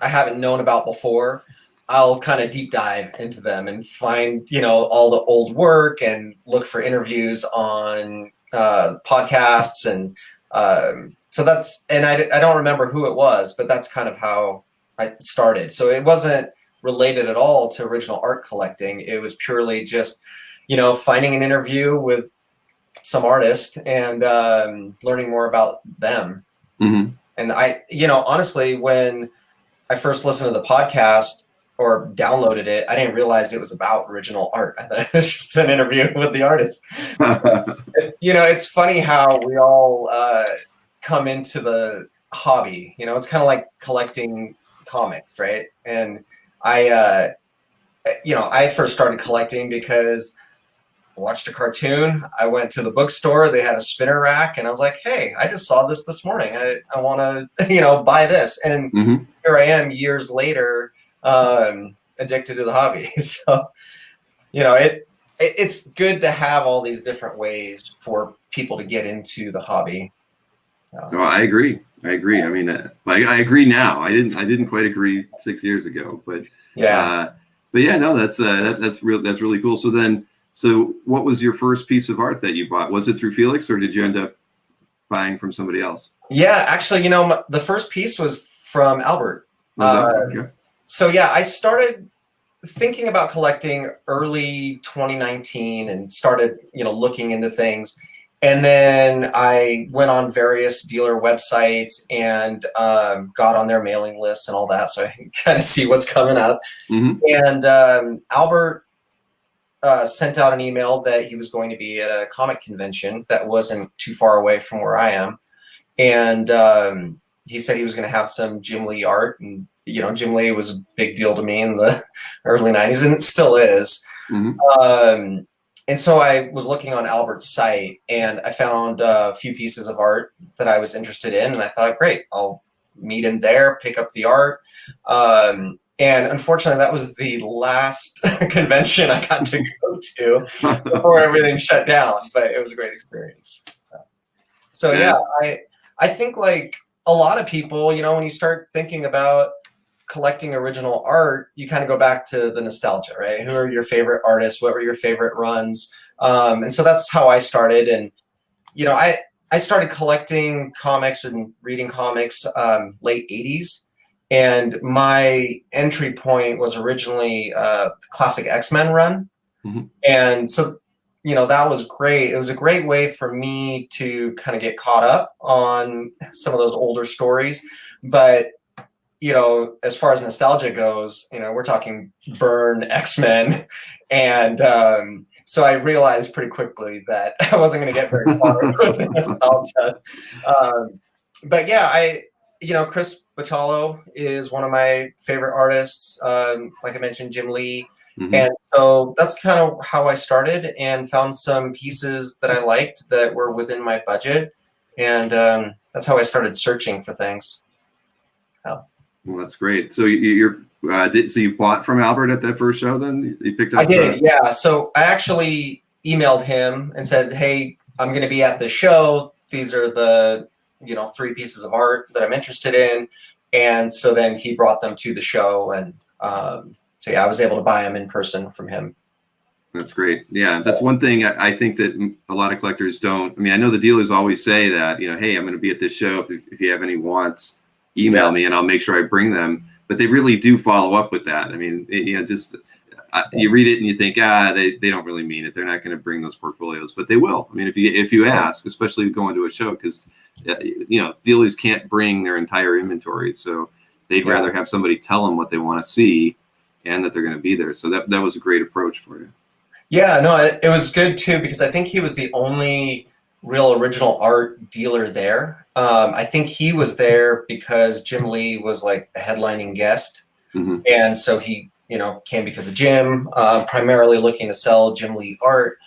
haven't known about before, I'll kind of deep dive into them and find, all the old work and look for interviews on podcasts. And so I don't remember who it was, but that's kind of how I started. So it wasn't related at all to original art collecting. It was purely just, finding an interview with some artist and learning more about them. Mm-hmm. And honestly, when I first listened to the podcast, or downloaded it, I didn't realize it was about original art. I thought it was just an interview with the artist. So, it's funny how we all come into the hobby. It's kind of like collecting comics, right? And I first started collecting because I watched a cartoon. I went to the bookstore. They had a spinner rack, and I was like, "Hey, I just saw this morning. I want to, buy this." And here I am, years later, addicted to the hobby. So, it's good to have all these different ways for people to get into the hobby. Oh, I agree. I mean, I agree now. I didn't quite agree 6 years ago, but yeah. No, that's really cool. So what was your first piece of art that you bought? Was it through Felix, or did you end up buying from somebody else? Yeah, actually, the first piece was from Allred. Okay. So yeah, I started thinking about collecting early 2019 and started, looking into things. And then I went on various dealer websites and got on their mailing lists and all that, so I can kind of see what's coming up. And Allred sent out an email that he was going to be at a comic convention that wasn't too far away from where I am. And he said he was going to have some Jim Lee art. And, Jim Lee was a big deal to me in the early 90s, and it still is. And so I was looking on Allred's site, and I found a few pieces of art that I was interested in. And I thought, great, I'll meet him there, pick up the art. And unfortunately, that was the last convention I got to go to before everything shut down. But it was a great experience. So yeah, I think like a lot of people, when you start thinking about collecting original art, you kind of go back to the nostalgia, right? Who are your favorite artists? What were your favorite runs? And so that's how I started. And, I started collecting comics and reading comics late 80s. And my entry point was originally classic X-Men run. And so, that was great. It was a great way for me to kind of get caught up on some of those older stories. But as far as nostalgia goes, we're talking Burn, X-Men. And so I realized pretty quickly that I wasn't going to get very far with the nostalgia. But yeah, Chris Bachalo is one of my favorite artists. Like I mentioned, Jim Lee. And so that's kind of how I started and found some pieces that I liked that were within my budget. And that's how I started searching for things. Well, that's great. So you bought from Allred at that first show, then you picked up? I did, yeah. So I actually emailed him and said, "Hey, I'm going to be at the show. These are the 3 pieces of art that I'm interested in." And so then he brought them to the show, and so yeah, I was able to buy them in person from him. That's great. Yeah, that's one thing I think that a lot of collectors don't. I mean, I know the dealers always say that, hey, I'm going to be at this show. If you have any wants, email me and I'll make sure I bring them. But they really do follow up with that. I mean, you read it and you think, they don't really mean it. They're not going to bring those portfolios, but they will. I mean, if you ask, especially going to a show, because dealers can't bring their entire inventory, so they'd rather have somebody tell them what they want to see and that they're going to be there. So that was a great approach for you. Yeah, no, it was good too, because I think he was the only real original art dealer there. I think he was there because Jim Lee was like a headlining guest. And so he, came because of Jim, primarily looking to sell Jim Lee art.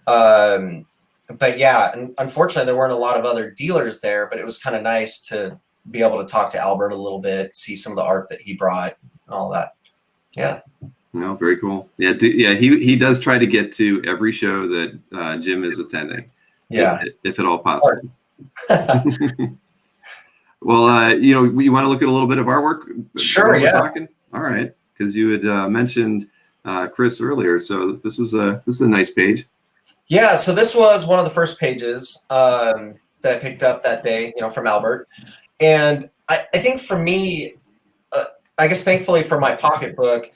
But yeah, and unfortunately there weren't a lot of other dealers there, but it was kind of nice to be able to talk to Allred a little bit, see some of the art that he brought and all that. Yeah. No, very cool. Yeah. He does try to get to every show that Jim is attending. Yeah. If at all possible. Well, you want to look at a little bit of our work? Sure. Yeah. Talking? All right. Because you had mentioned Chris earlier. So this is a nice page. Yeah. So this was one of the first pages that I picked up that day, from Allred. And I think for me, I guess thankfully for my pocketbook,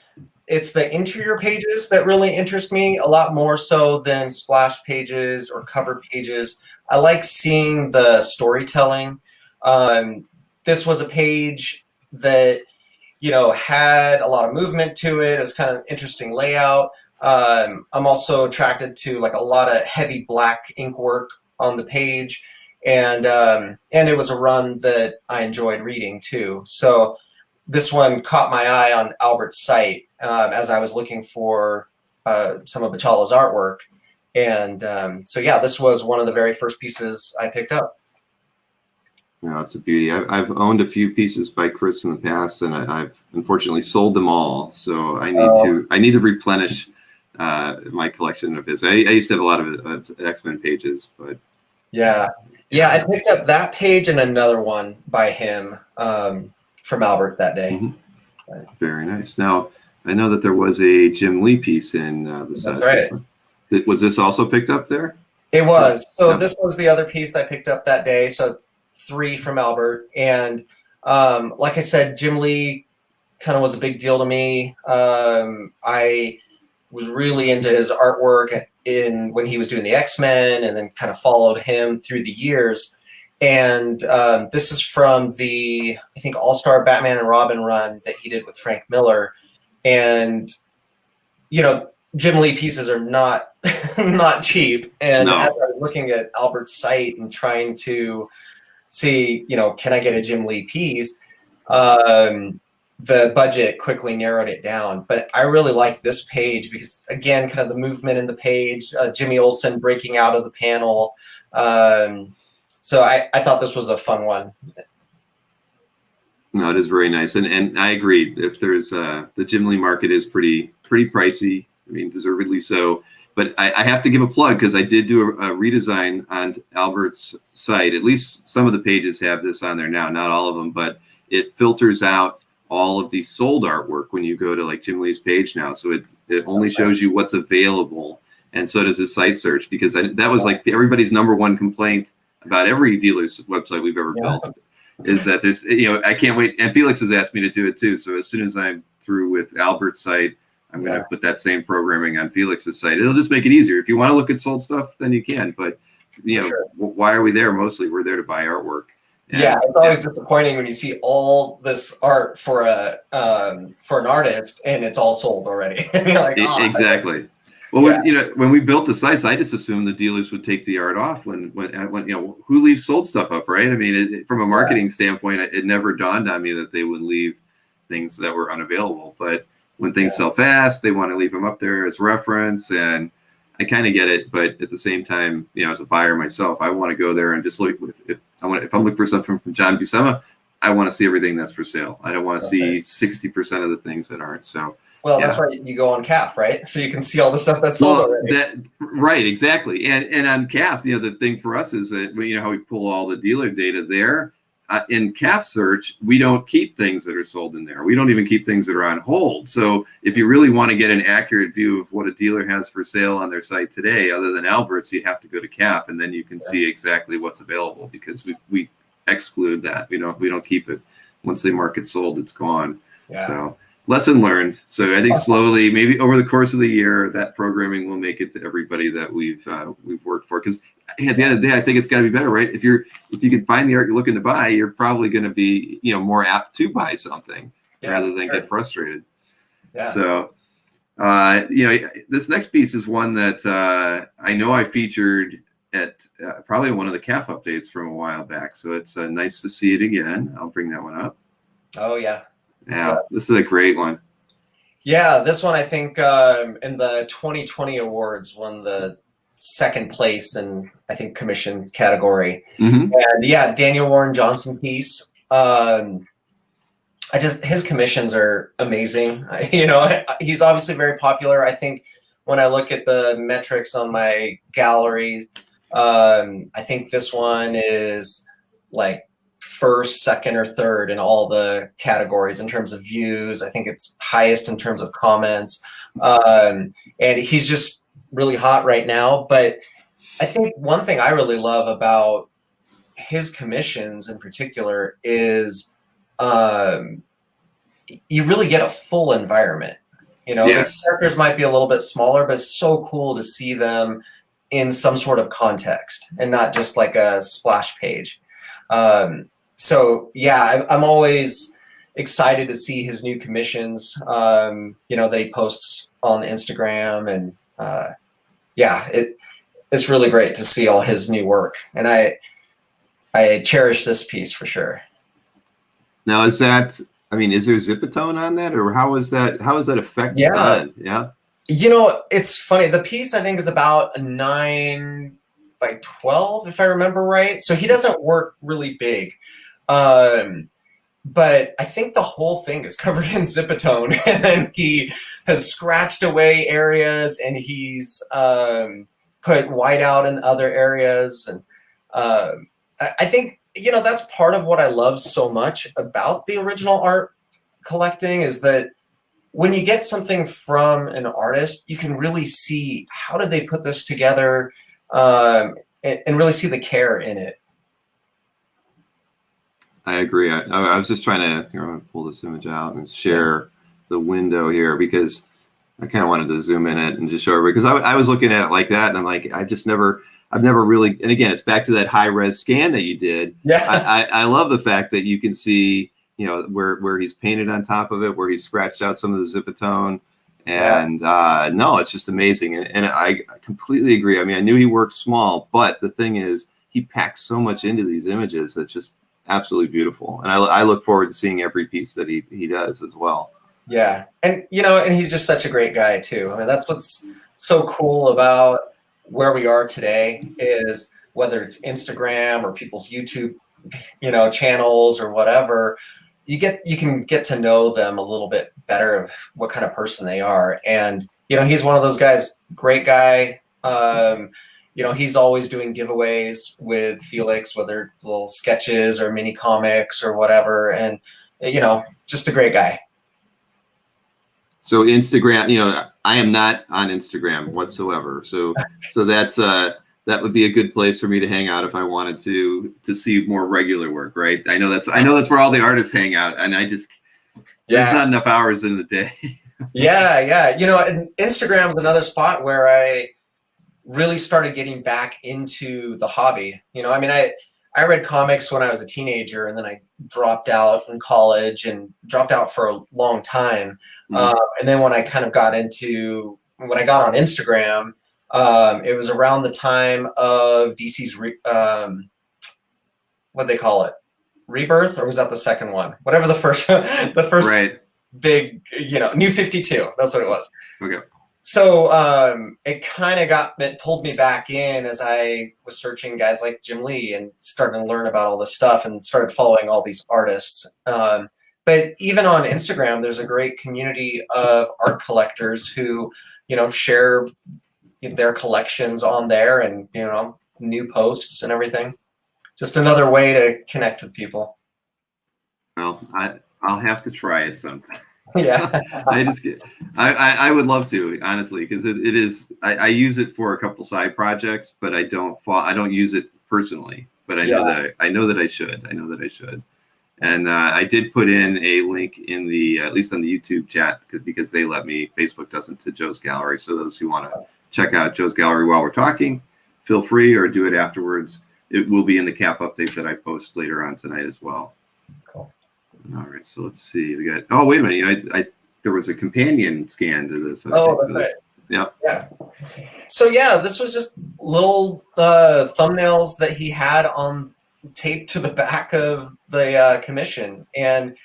it's the interior pages that really interest me a lot more so than splash pages or cover pages. I like seeing the storytelling. This was a page that had a lot of movement to it. It was kind of interesting layout. I'm also attracted to like a lot of heavy black ink work on the page, and it was a run that I enjoyed reading too. So this one caught my eye on Allred's site as I was looking for some of Atalla's artwork, and so yeah, this was one of the very first pieces I picked up. No, it's a beauty. I've owned a few pieces by Chris in the past, and I've unfortunately sold them all. So I need to replenish my collection of his. I used to have a lot of X-Men pages, but yeah, I picked up that page and another one by him from Allred that day. Mm-hmm. Very nice. Now I know that there was a Jim Lee piece in the set. That's right. Was this also picked up there? It was. So this was the other piece that I picked up that day. So 3 from Allred, and like I said, Jim Lee kind of was a big deal to me. I was really into his artwork when he was doing the X-Men, and then kind of followed him through the years. And this is from the, I think, All-Star Batman and Robin run that he did with Frank Miller. And Jim Lee pieces are not not cheap. And as I was looking at Allred's site and trying to see, can I get a Jim Lee piece? The budget quickly narrowed it down. But I really like this page because, again, kind of the movement in the page, Jimmy Olsen breaking out of the panel. So I thought this was a fun one. No, it is very nice. And I agree. If there's the Jim Lee market is pretty pricey. I mean, deservedly so. But I have to give a plug because I did do a redesign on Allred's site. At least some of the pages have this on there now, not all of them, but it filters out all of the sold artwork when you go to like Jim Lee's page now. So it only shows you what's available. And so does his site search, because that was like everybody's number one complaint about every dealer's website we've ever built is that there's, I can't wait. And Felix has asked me to do it too. So as soon as I'm through with Albert's site, I'm going to put that same programming on Felix's site. It'll just make it easier. If you want to look at sold stuff, then you can. But, why are we there? Mostly we're there to buy artwork. And, it's always disappointing when you see all this art for an artist and it's all sold already. And you're like, exactly. Well, when we built the sites, I just assumed the dealers would take the art off when who leaves sold stuff up, right? I mean, from a marketing standpoint, it never dawned on me that they would leave things that were unavailable. But when things sell fast, they want to leave them up there as reference, and I kind of get it. But at the same time, as a buyer myself, I want to go there and just look. If I'm looking for something from John Buscema, I want to see everything that's for sale. I don't want to see 60% of the things that aren't. So. Well, that's why you go on CAF, right? So you can see all the stuff that's sold already. Right, exactly. And on CAF, the thing for us is that how we pull all the dealer data there. In CAF search, we don't keep things that are sold in there. We don't even keep things that are on hold. So if you really want to get an accurate view of what a dealer has for sale on their site today, other than Albert's, you have to go to CAF, and then you can see exactly what's available, because we exclude that. We don't keep it. Once they mark it sold, it's gone. Yeah. So lesson learned. So I think slowly, maybe over the course of the year, that programming will make it to everybody that we've worked for. Because at the end of the day, I think it's got to be better, right? If you can find the art you're looking to buy, you're probably going to be more apt to buy something rather than get frustrated. Yeah. So this next piece is one that I know I featured at probably one of the CAF updates from a while back. So it's nice to see it again. I'll bring that one up. Oh yeah. Yeah, this is a great one. Yeah, this one I think in the 2020 awards won the second place in, I think, commission category. Mm-hmm. And Daniel Warren Johnson piece. His commissions are amazing. He's obviously very popular. I think when I look at the metrics on my gallery, I think this one is like first, second, or third in all the categories in terms of views. I think it's highest in terms of comments. And he's just really hot right now. But I think one thing I really love about his commissions in particular is you really get a full environment. The characters might be a little bit smaller, but it's so cool to see them in some sort of context and not just like a splash page. I'm always, excited to see his new commissions, that he posts on Instagram. And it's really great to see all his new work. And I cherish this piece for sure. Now, is there Zipatone on that, or how is that effect done? Yeah. It's funny. The piece I think is about a 9 by 12, if I remember right. So he doesn't work really big. But I think the whole thing is covered in Zipatone, and then he has scratched away areas, and he's put whiteout in other areas. And I think, that's part of what I love so much about the original art collecting, is that when you get something from an artist, you can really see how did they put this together, and really see the care in it. I agree. I was just trying to, I'm going to pull this image out and share the window here, because I kind of wanted to zoom in it and just show it, because I was looking at it like that, and I'm like, I've never really, and again, it's back to that high res scan that you did. Yeah. I love the fact that you can see, where he's painted on top of it, where he's scratched out some of the Zipatone. And no, it's just amazing. And I completely agree. I mean, I knew he worked small, but the thing is, he packs so much into these images. It's just absolutely beautiful. And I look forward to seeing every piece that he does as well. Yeah. And, and he's just such a great guy too. I mean, that's what's so cool about where we are today, is whether it's Instagram or people's YouTube, channels or whatever, you can get to know them a little bit better of what kind of person they are. And, he's one of those guys, great guy. He's always doing giveaways with Felix, whether it's little sketches or mini comics or whatever. And, just a great guy. So Instagram, I am not on Instagram whatsoever. So that's that would be a good place for me to hang out if I wanted to see more regular work, right? I know that's where all the artists hang out, and there's not enough hours in the day. Yeah. And Instagram is another spot where I really started getting back into the hobby. I read comics when I was a teenager, and then I dropped out in college and dropped out for a long time. And then when I kind of got on Instagram, it was around the time of DC's, what'd they call it? Rebirth? Or was that the second one? Whatever the first right. Big, New 52. That's what it was. Okay. So it kind of pulled me back in as I was searching guys like Jim Lee and starting to learn about all this stuff and started following all these artists. But even on Instagram, there's a great community of art collectors who, share their collections on there, and, new posts and everything. Just another way to connect with people. Well, I'll have to try it sometime. Yeah. I would love to, honestly, because it is, I use it for a couple side projects, but I don't use it personally, but I know that I should. And I did put in a link in the, at least on the YouTube chat, because they let me, Facebook doesn't, to Joe's Gallery. So those who want to check out Joe's Gallery while we're talking, feel free, or do it afterwards. It will be in the CAF update that I post later on tonight as well. Cool. All right, so let's see. We got. Oh, wait a minute. There was a companion scan to this. Oh, that's right. Yeah. Yeah. So this was just little thumbnails that he had on taped to the back of the commission, and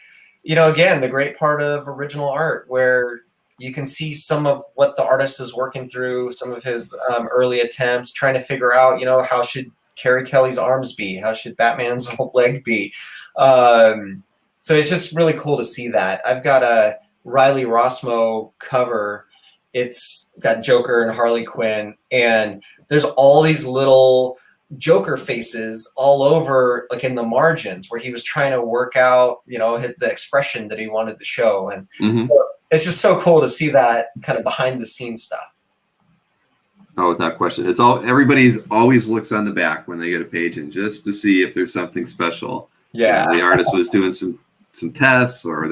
again, the great part of original art, where you can see some of what the artist is working through, some of his early attempts, trying to figure out, how should Kerry Kelley's arms be? How should Batman's leg be? So it's just really cool to see that. I've got a Riley Rossmo cover. It's got Joker and Harley Quinn, and there's all these little Joker faces all over, like in the margins, where he was trying to work out, the expression that he wanted to show. And it's just so cool to see that kind of behind the scenes stuff. Oh, without question. It's all, everybody's always looks on the back when they get a page in, just to see if there's something special. Yeah. The artist was doing some tests, or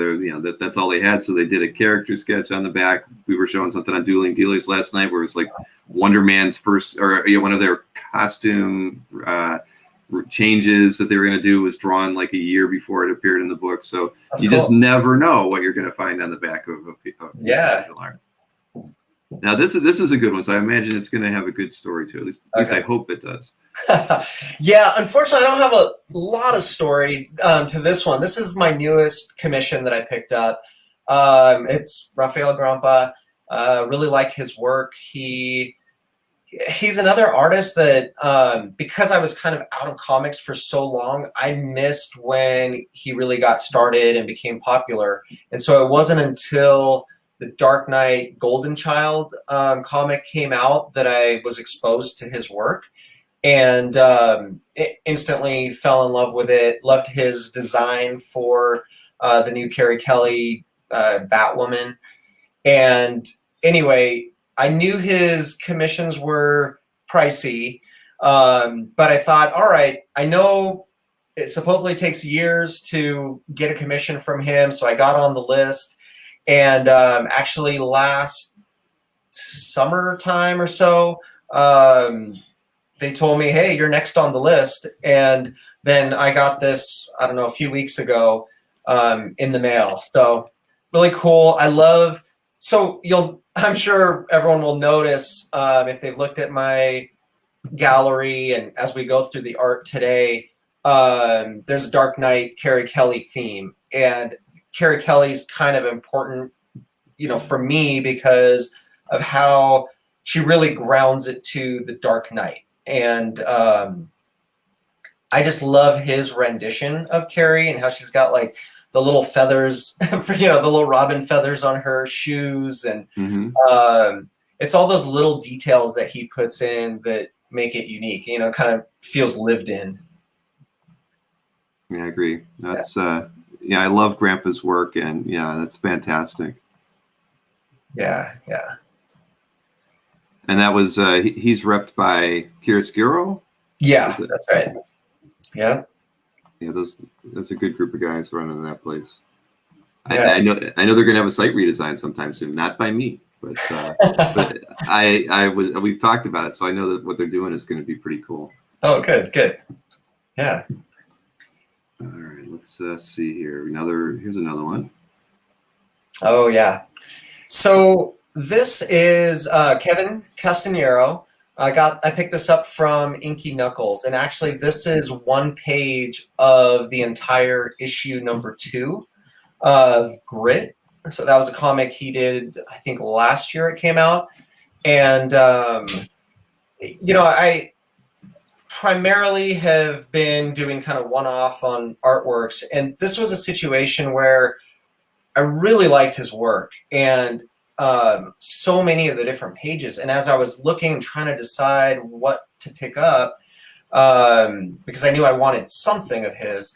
that's all they had. So they did a character sketch on the back. We were showing something on Dueling Dailies last night where it's like Wonder Man's first, or one of their costume changes that they were going to do was drawn like a year before it appeared in the book. So That's you cool. just never know what you're going to find on the back of a Yeah. schedule art. Now this is a good one, so I imagine it's going to have a good story too. At least I hope it does. Yeah, unfortunately, I don't have a lot of story to this one. This is my newest commission that I picked up. It's Rafael Grampa. Really like his work. He's another artist that because I was kind of out of comics for so long, I missed when he really got started and became popular. And so it wasn't until the Dark Knight Golden Child comic came out that I was exposed to his work, and instantly fell in love with it. Loved his design for the new Kerry Kelley Batwoman. And anyway, I knew his commissions were pricey, but I thought, all right, I know it supposedly takes years to get a commission from him, so I got on the list. And actually last summertime or so, they told me, hey, you're next on the list. And then I got this, I don't know, a few weeks ago in the mail. So really cool. I'm sure everyone will notice if they've looked at my gallery and as we go through the art today, there's a Dark Knight Kerry Kelley theme. And Kerry Kelley's kind of important, for me because of how she really grounds it to the Dark Knight. And I just love his rendition of Kerry and how she's got like the little feathers, the little robin feathers on her shoes. And it's all those little details that he puts in that make it unique, kind of feels lived in. Yeah, I agree. That's, I love Grampa's work, and that's fantastic. Yeah. And that was he's repped by Chiaroscuro. Yeah, that's right. Yeah. Yeah, those a good group of guys running that place. I know they're going to have a site redesign sometime soon, not by me, but we've talked about it, so I know that what they're doing is going to be pretty cool. Oh, good. Yeah. All right, let's see here. Here's another one. Oh yeah. So this is Kevin Castanero. I picked this up from Inky Knuckles, and actually this is one page of the entire issue number 2 of Grit. So that was a comic he did, I think last year it came out, and I primarily have been doing kind of one-off on artworks, and this was a situation where I really liked his work and so many of the different pages. And as I was looking and trying to decide what to pick up, because I knew I wanted something of his,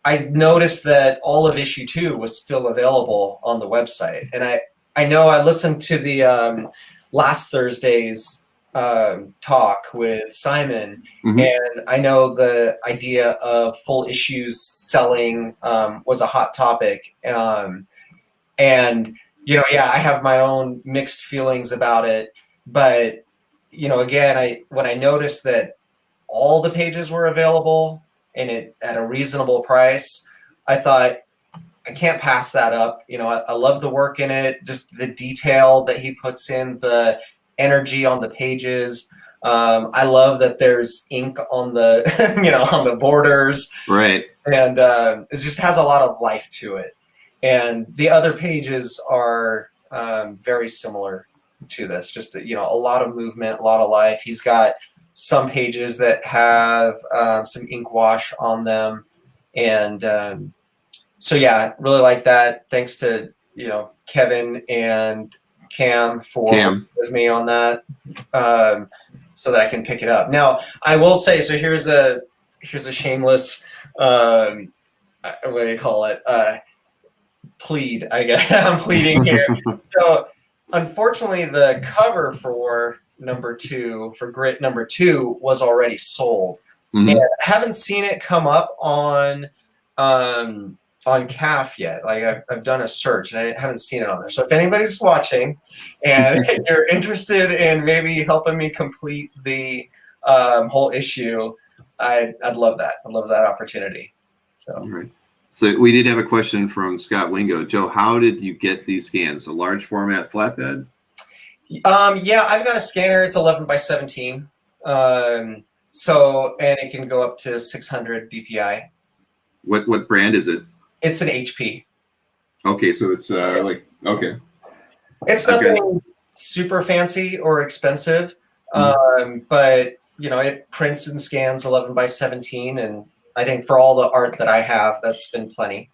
I noticed that all of issue 2 was still available on the website. And I know I listened to the last Thursday's talk with Simon, and I know the idea of full issues selling was a hot topic, and I have my own mixed feelings about it, but again, when I noticed that all the pages were available and it at a reasonable price, I thought I can't pass that up. I love the work in it, just the detail that he puts in, the energy on the pages. I love that there's ink on the on the borders, right? And it just has a lot of life to it. And the other pages are very similar to this. Just a lot of movement, a lot of life. He's got some pages that have some ink wash on them, and so yeah, really like that. Thanks to Kevin and Cam with me on that, so that I can pick it up. Now I will say, so here's a shameless what do you call it? Plead, I guess. I'm pleading here. So unfortunately, the cover for number 2, for Grit number 2, was already sold. And I haven't seen it come up on CAF yet. Like I've done a search and I haven't seen it on there. So if anybody's watching and you're interested in maybe helping me complete the whole issue, I'd love that. I'd love that opportunity. So. All right. So we did have a question from Scott Wingo. Joe, how did you get these scans? A large format flatbed? Yeah, I've got a scanner. It's 11 by 17. So, and it can go up to 600 DPI. What brand is it? It's an HP. Okay, so it's okay. It's nothing super fancy or expensive, but it prints and scans 11 by 17, and I think for all the art that I have, that's been plenty.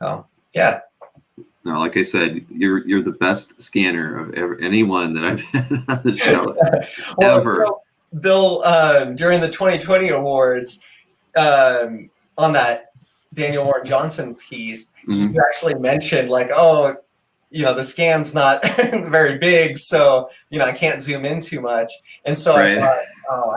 Oh, yeah. No, like I said, you're the best scanner of anyone that I've had on the show ever. Bill, during the 2020 awards, on that Daniel Warren Johnson piece, you actually mentioned the scan's not very big, so I can't zoom in too much, and so I thought,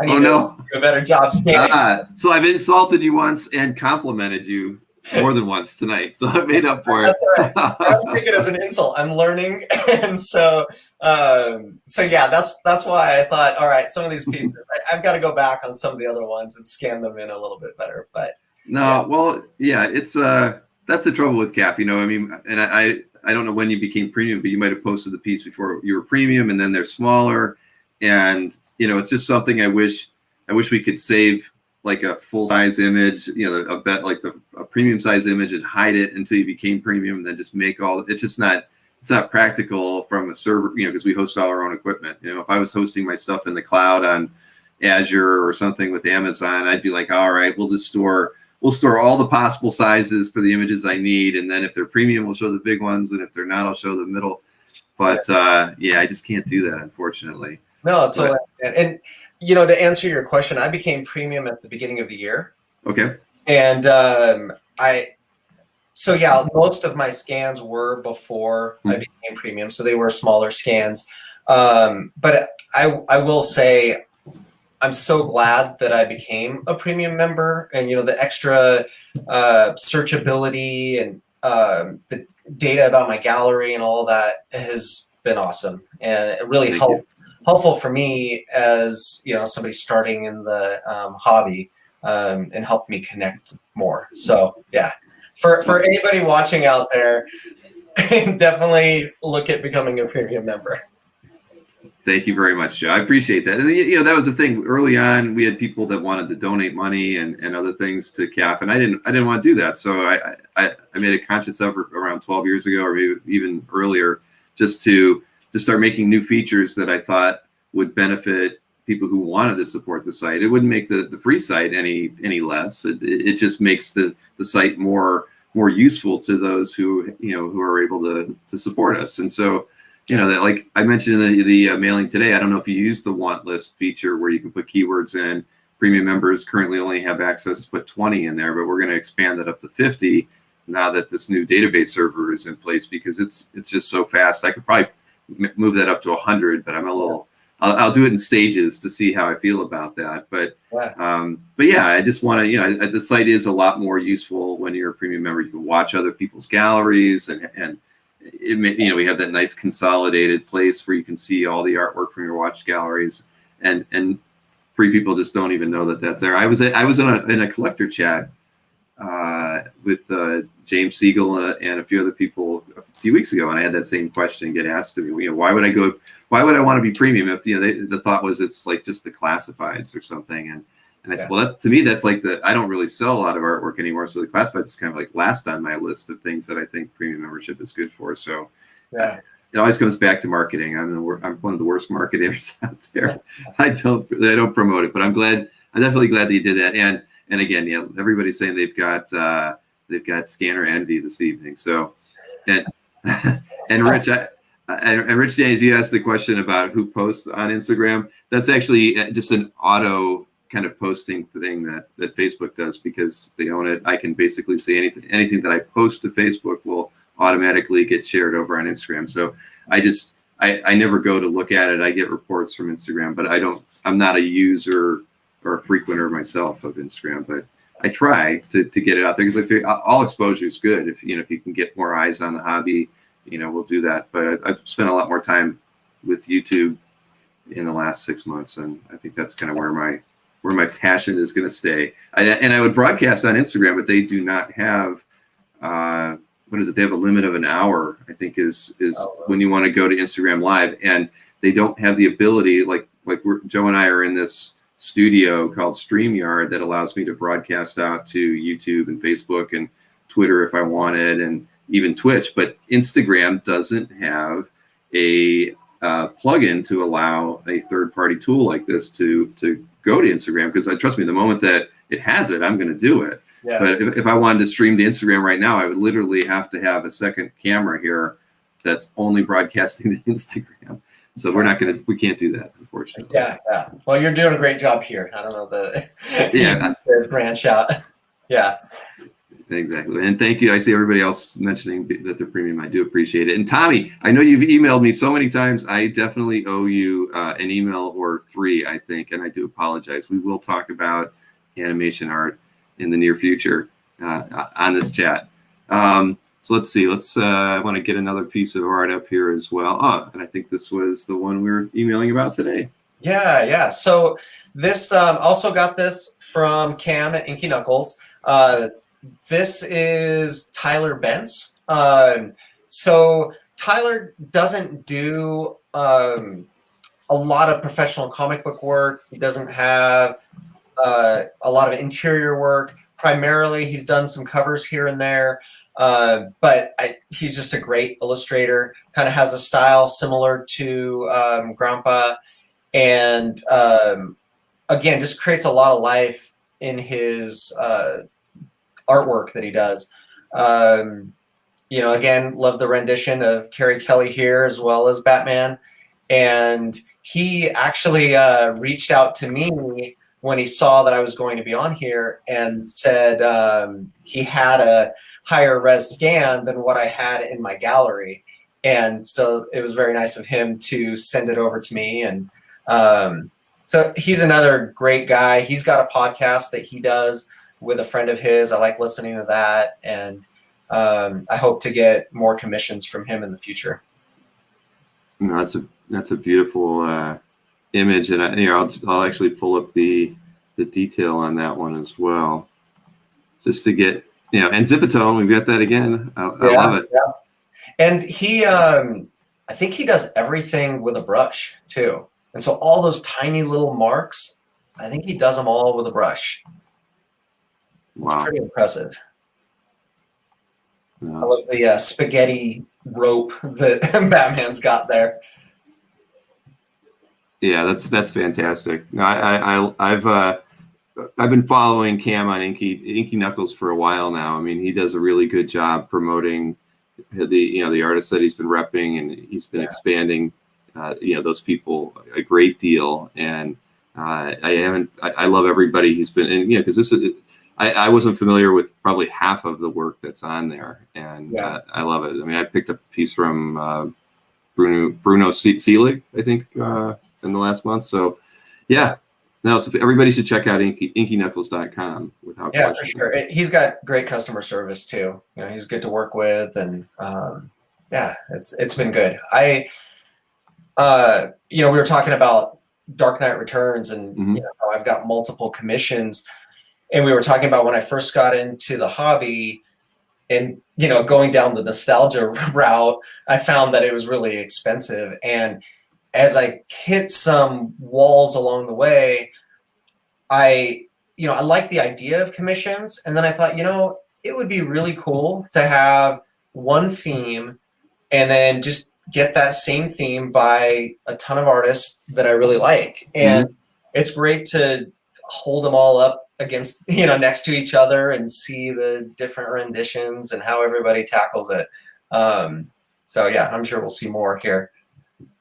I need to do a better job scanning. So I've insulted you once and complimented you more than once tonight, so I made up for it. Right. I don't take it as an insult. I'm learning, and so yeah, that's why I thought, all right, some of these pieces I've got to go back on some of the other ones and scan them in a little bit better. But it's that's the trouble with CAF, and I don't know when you became premium, but you might have posted the piece before you were premium, and then they're smaller, and it's just something I wish we could save like a full size image, a premium size image, and hide it until you became premium, and then just make it's not practical from a server, because we host all our own equipment. If I was hosting my stuff in the cloud on Azure or something with Amazon, I'd be like, all right, we'll store all the possible sizes for the images I need, and then if they're premium, we'll show the big ones, and if they're not, I'll show the middle. But I just can't do that, unfortunately. No, totally. And to answer your question, I became premium at the beginning of the year. Okay. And most of my scans were before I became premium, so they were smaller scans. But I will say, I'm so glad that I became a premium member, and the extra searchability and the data about my gallery and all that has been awesome, and it really helpful for me as somebody starting in the hobby, and helped me connect more. So yeah, for anybody watching out there, definitely look at becoming a premium member. Thank you very much, Joe. I appreciate that. And that was the thing. Early on, we had people that wanted to donate money and other things to CAF, and I didn't want to do that. So I made a conscious effort around 12 years ago, or maybe even earlier, just to start making new features that I thought would benefit people who wanted to support the site. It wouldn't make the free site any less. It just makes the site more useful to those who are able to support us. And so, that, like I mentioned in the mailing today, I don't know if you use the want list feature where you can put keywords in. Premium members currently only have access to put 20 in there, but we're going to expand that up to 50 now that this new database server is in place, because it's just so fast. I could probably move that up to 100, but I'll do it in stages to see how I feel about that. But I just want to, the site is a lot more useful when you're a premium member. You can watch other people's galleries, and we have that nice consolidated place where you can see all the artwork from your watch galleries, and free people just don't even know that that's there. I was in a collector chat with James Siegel and a few other people a few weeks ago, and I had that same question get asked to me. Why would I want to be premium if the thought was it's like just the classifieds or something? And I said, well, to me that's like I don't really sell a lot of artwork anymore, so the classifieds is kind of like last on my list of things that I think premium membership is good for. So it always comes back to marketing. I'm one of the worst marketers out there. I don't promote it, but I'm definitely glad that you did that. And again, everybody's saying they've got scanner envy this evening. So, and Rich, and Rich James, you asked the question about who posts on Instagram. That's actually just an auto kind of posting thing that Facebook does, because they own it. I can basically say anything that I post to Facebook will automatically get shared over on Instagram. So I never go to look at it. I get reports from Instagram, but I'm not a user or a frequenter myself of Instagram, but I try to get it out there, because I feel all exposure is good. If you can get more eyes on the hobby, we'll do that. But I've spent a lot more time with YouTube in the last 6 months, and I think that's kind of where where my passion is going to stay. And I would broadcast on Instagram, but they do not have, what is it? They have a limit of an hour, I think is when you want to go to Instagram Live. And they don't have the ability, like Joe and I are in this studio called StreamYard that allows me to broadcast out to YouTube and Facebook and Twitter if I wanted, and even Twitch. But Instagram doesn't have a plugin to allow a third-party tool like this to go to Instagram, because trust me, the moment that it has it, I'm going to do it. Yeah. But if I wanted to stream to Instagram right now, I would literally have to have a second camera here that's only broadcasting to Instagram. So we can't do that, unfortunately. Yeah. Well, you're doing a great job here. I don't know the branch out. Yeah. Exactly. And thank you. I see everybody else mentioning that they're premium. I do appreciate it. And Tommy, I know you've emailed me so many times. I definitely owe you an email or 3, I think, and I do apologize. We will talk about animation art in the near future on this chat. So let's see. I want to get another piece of art up here as well. Oh, and I think this was the one we were emailing about today. Yeah. So this also got this from Cam at Inky Knuckles. This is Tyler Bentz. So Tyler doesn't do a lot of professional comic book work. He doesn't have a lot of interior work. Primarily, he's done some covers here and there. But he's just a great illustrator. Kind of has a style similar to Grampa, and again, just creates a lot of life in his artwork that he does. Again, love the rendition of Kerry Kelley here as well as Batman. And he actually reached out to me when he saw that I was going to be on here and said he had a higher res scan than what I had in my gallery. And so it was very nice of him to send it over to me. And so he's another great guy. He's got a podcast that he does with a friend of his. I like listening to that. And I hope to get more commissions from him in the future. No, that's a beautiful image, and I'll actually pull up the detail on that one as well, just to get and Zipatone. We've got that again. I love it. Yeah. And he, I think he does everything with a brush too, and so all those tiny little marks, I think he does them all with a brush. Wow, it's pretty impressive. I love the spaghetti rope that Batman's got there. Yeah, that's fantastic. No, I've been following Cam on Inky Knuckles for a while now. I mean, he does a really good job promoting the artists that he's been repping, and he's been expanding those people a great deal. And I love everybody he's been, and because this is. I wasn't familiar with probably half of the work that's on there, and I love it. I mean, I picked up a piece from Bruno Seelig, I think, in the last month. So, so everybody should check out inkyknuckles.com without question. For sure. He's got great customer service too. He's good to work with, and it's been good. We were talking about Dark Knight Returns, and I've got multiple commissions. And we were talking about when I first got into the hobby and, going down the nostalgia route, I found that it was really expensive. And as I hit some walls along the way, I liked the idea of commissions. And then I thought, it would be really cool to have one theme and then just get that same theme by a ton of artists that I really like. And it's great to hold them all up against next to each other and see the different renditions and how everybody tackles it. I'm sure we'll see more here.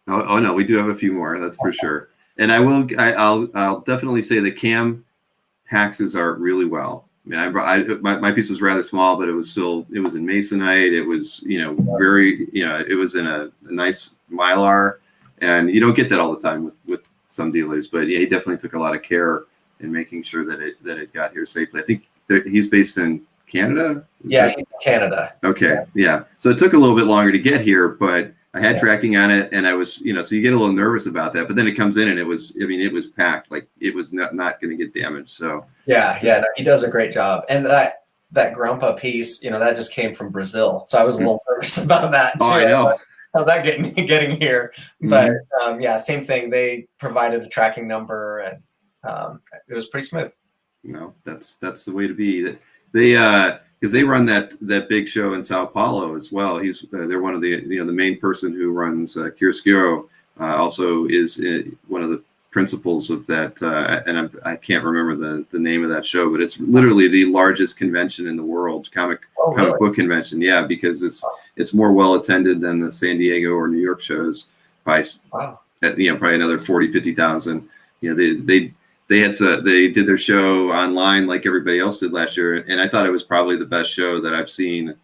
Oh no, we do have a few more, that's for sure. And I'll definitely say that Cam packs his art really well. I mean, my piece was rather small, but it was in Masonite. It was very it was in a nice Mylar, and you don't get that all the time with some dealers. But he definitely took a lot of care in making sure that it got here safely. I think he's based in Canada. He's in Canada. Okay, yeah. So it took a little bit longer to get here, but I had tracking on it, and I was, so you get a little nervous about that, but then it comes in and it was packed, like it was not going to get damaged. So yeah, no, he does a great job. And that Grampa piece, that just came from Brazil. So I was a little nervous about that too. Oh, I know. How's that getting here? But yeah, same thing. They provided a tracking number, and it was pretty smooth. That's the way to be. That they because they run that big show in Sao Paulo as well. They're one of the main person who runs Chiaroscuro also is one of the principals of that, and I can't remember the name of that show, but it's literally the largest convention in the world, comic book convention. Yeah, because it's more well attended than the San Diego or New York shows by probably another 40,000-50,000. They did their show online like everybody else did last year, and I thought it was probably the best show that I've seen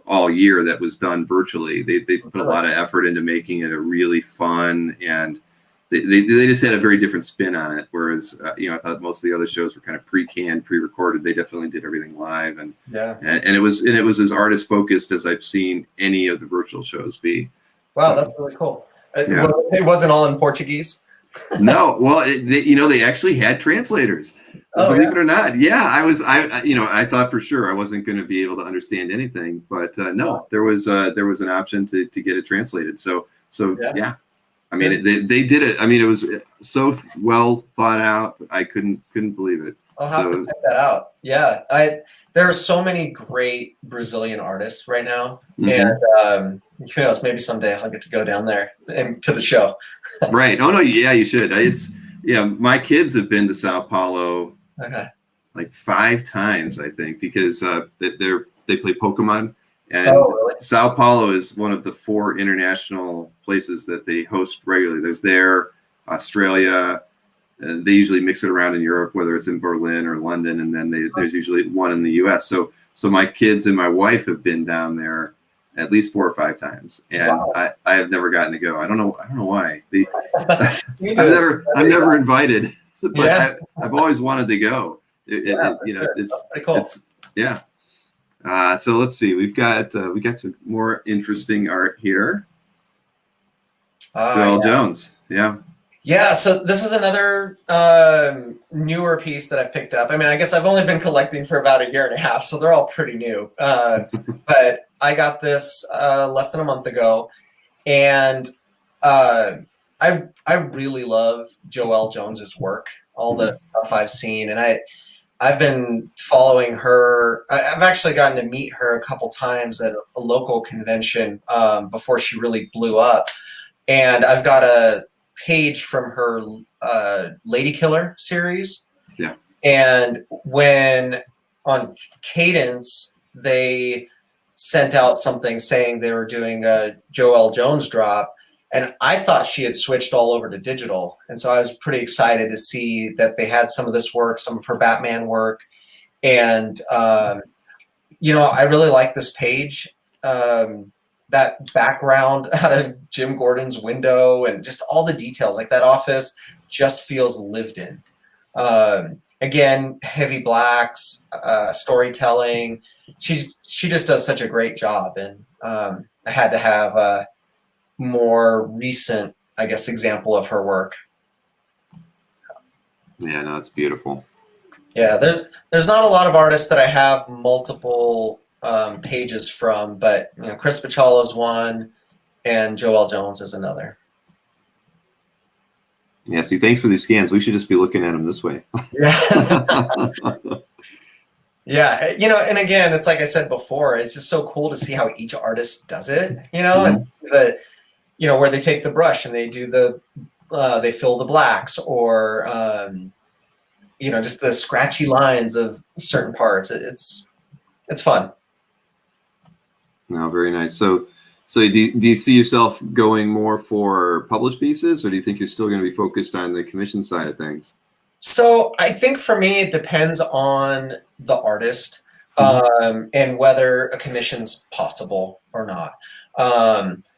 all year that was done virtually. They put a lot of effort into making it a really fun, and they just had a very different spin on it. Whereas I thought most of the other shows were kind of pre-canned, pre-recorded. They definitely did everything live, and it was as artist focused as I've seen any of the virtual shows be. Wow, that's really cool. It wasn't all in Portuguese. No, well, they actually had translators. Believe it or not, I thought for sure I wasn't going to be able to understand anything, but no, there was an option to get it translated. So yeah. I mean, they did it. I mean, it was so well thought out. I couldn't believe it. I'll have to check that out. Yeah, there are so many great Brazilian artists right now, and who knows? Maybe someday I'll get to go down there and to the show. Right? Oh no, yeah, you should. My kids have been to Sao Paulo like 5 times, I think, because they play Pokemon. And really? Sao Paulo is one of the 4 international places that they host regularly. There's Australia. They usually mix it around in Europe, whether it's in Berlin or London, and then there's usually one in the U.S. So my kids and my wife have been down there at least 4 or 5 times, and I have never gotten to go. I don't know why. I'm never invited, but I've always wanted to go. It's pretty cool. So let's see. We got some more interesting art here. Darrell Jones. Yeah, so this is another newer piece that I've picked up. I mean, I guess I've only been collecting for about 1.5 years, so they're all pretty new. But I got this less than a month ago, and I really love Joelle Jones's work, all the stuff I've seen, and I've been following her. I've actually gotten to meet her a couple times at a local convention before she really blew up, and I've got a page from her Lady Killer series. Yeah. And when on Cadence, they sent out something saying they were doing a Joelle Jones drop, and I thought she had switched all over to digital. And so I was pretty excited to see that they had some of this work, some of her Batman work. And, I really like this page. That background out of Jim Gordon's window and just all the details, like that office just feels lived in. Again, heavy blacks, storytelling. She just does such a great job. And I had to have a more recent, I guess, example of her work. Yeah, no, it's beautiful. Yeah, there's not a lot of artists that I have multiple pages from, but Chris Bachalo is one, and Joelle Jones is another. Yeah, see, thanks for these scans. We should just be looking at them this way. Yeah, and again, it's like I said before, it's just so cool to see how each artist does it, and where they take the brush and they do they fill the blacks, or just the scratchy lines of certain parts. It's fun. No, very nice. So do you see yourself going more for published pieces, or do you think you're still going to be focused on the commission side of things? So I think for me, it depends on the artist and whether a commission's possible or not.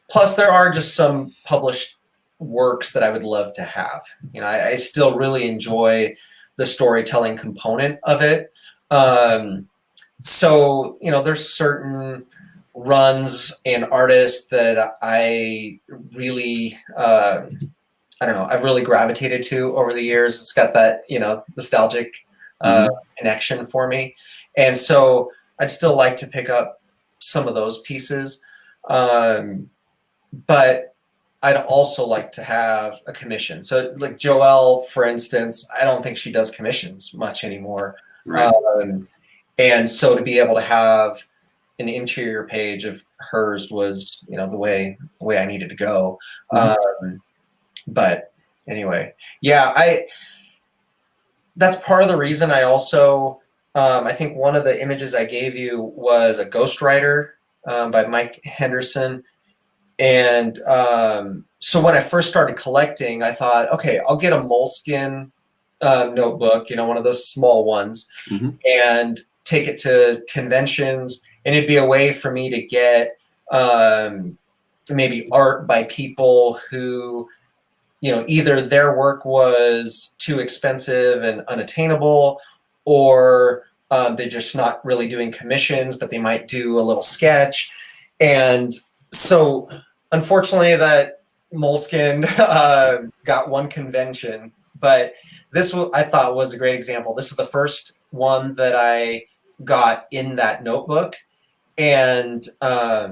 Plus, there are just some published works that I would love to have. I still really enjoy the storytelling component of it. So, there's certain runs and artists that I really, I don't know, I've really gravitated to over the years. It's got that, nostalgic connection for me. And so I'd still like to pick up some of those pieces. But I'd also like to have a commission. So like Joelle, for instance, I don't think she does commissions much anymore. Right. And so to be able to have an interior page of hers was, the way I needed to go. But anyway, that's part of the reason I also, I think one of the images I gave you was a Ghost Rider by Mike Henderson. And so when I first started collecting, I thought, okay, I'll get a moleskin notebook, one of those small ones, and take it to conventions. And it'd be a way for me to get maybe art by people who, either their work was too expensive and unattainable, or they're just not really doing commissions, but they might do a little sketch. And so unfortunately that moleskin got one convention, but this I thought was a great example. This is the first one that I got in that notebook. And, I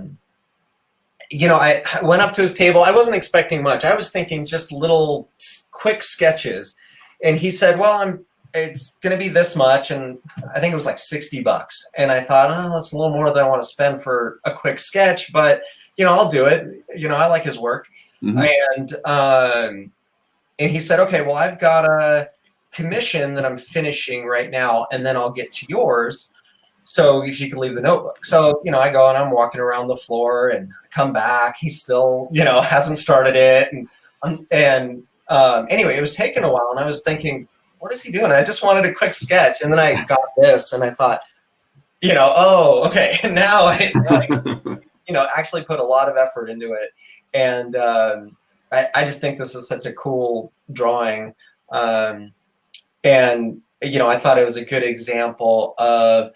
went up to his table. I wasn't expecting much. I was thinking just little quick sketches. And he said, well, it's going to be this much. And I think it was like $60. And I thought, oh, that's a little more than I want to spend for a quick sketch, but I'll do it. I like his work. And he said, okay, well, I've got a commission that I'm finishing right now, and then I'll get to yours. So if you can leave the notebook. So, I go and I'm walking around the floor and I come back. He still, hasn't started it. And anyway, it was taking a while and I was thinking, what is he doing? I just wanted a quick sketch. And then I got this and I thought, oh, okay. Now I actually put a lot of effort into it. And I just think this is such a cool drawing. And, I thought it was a good example of,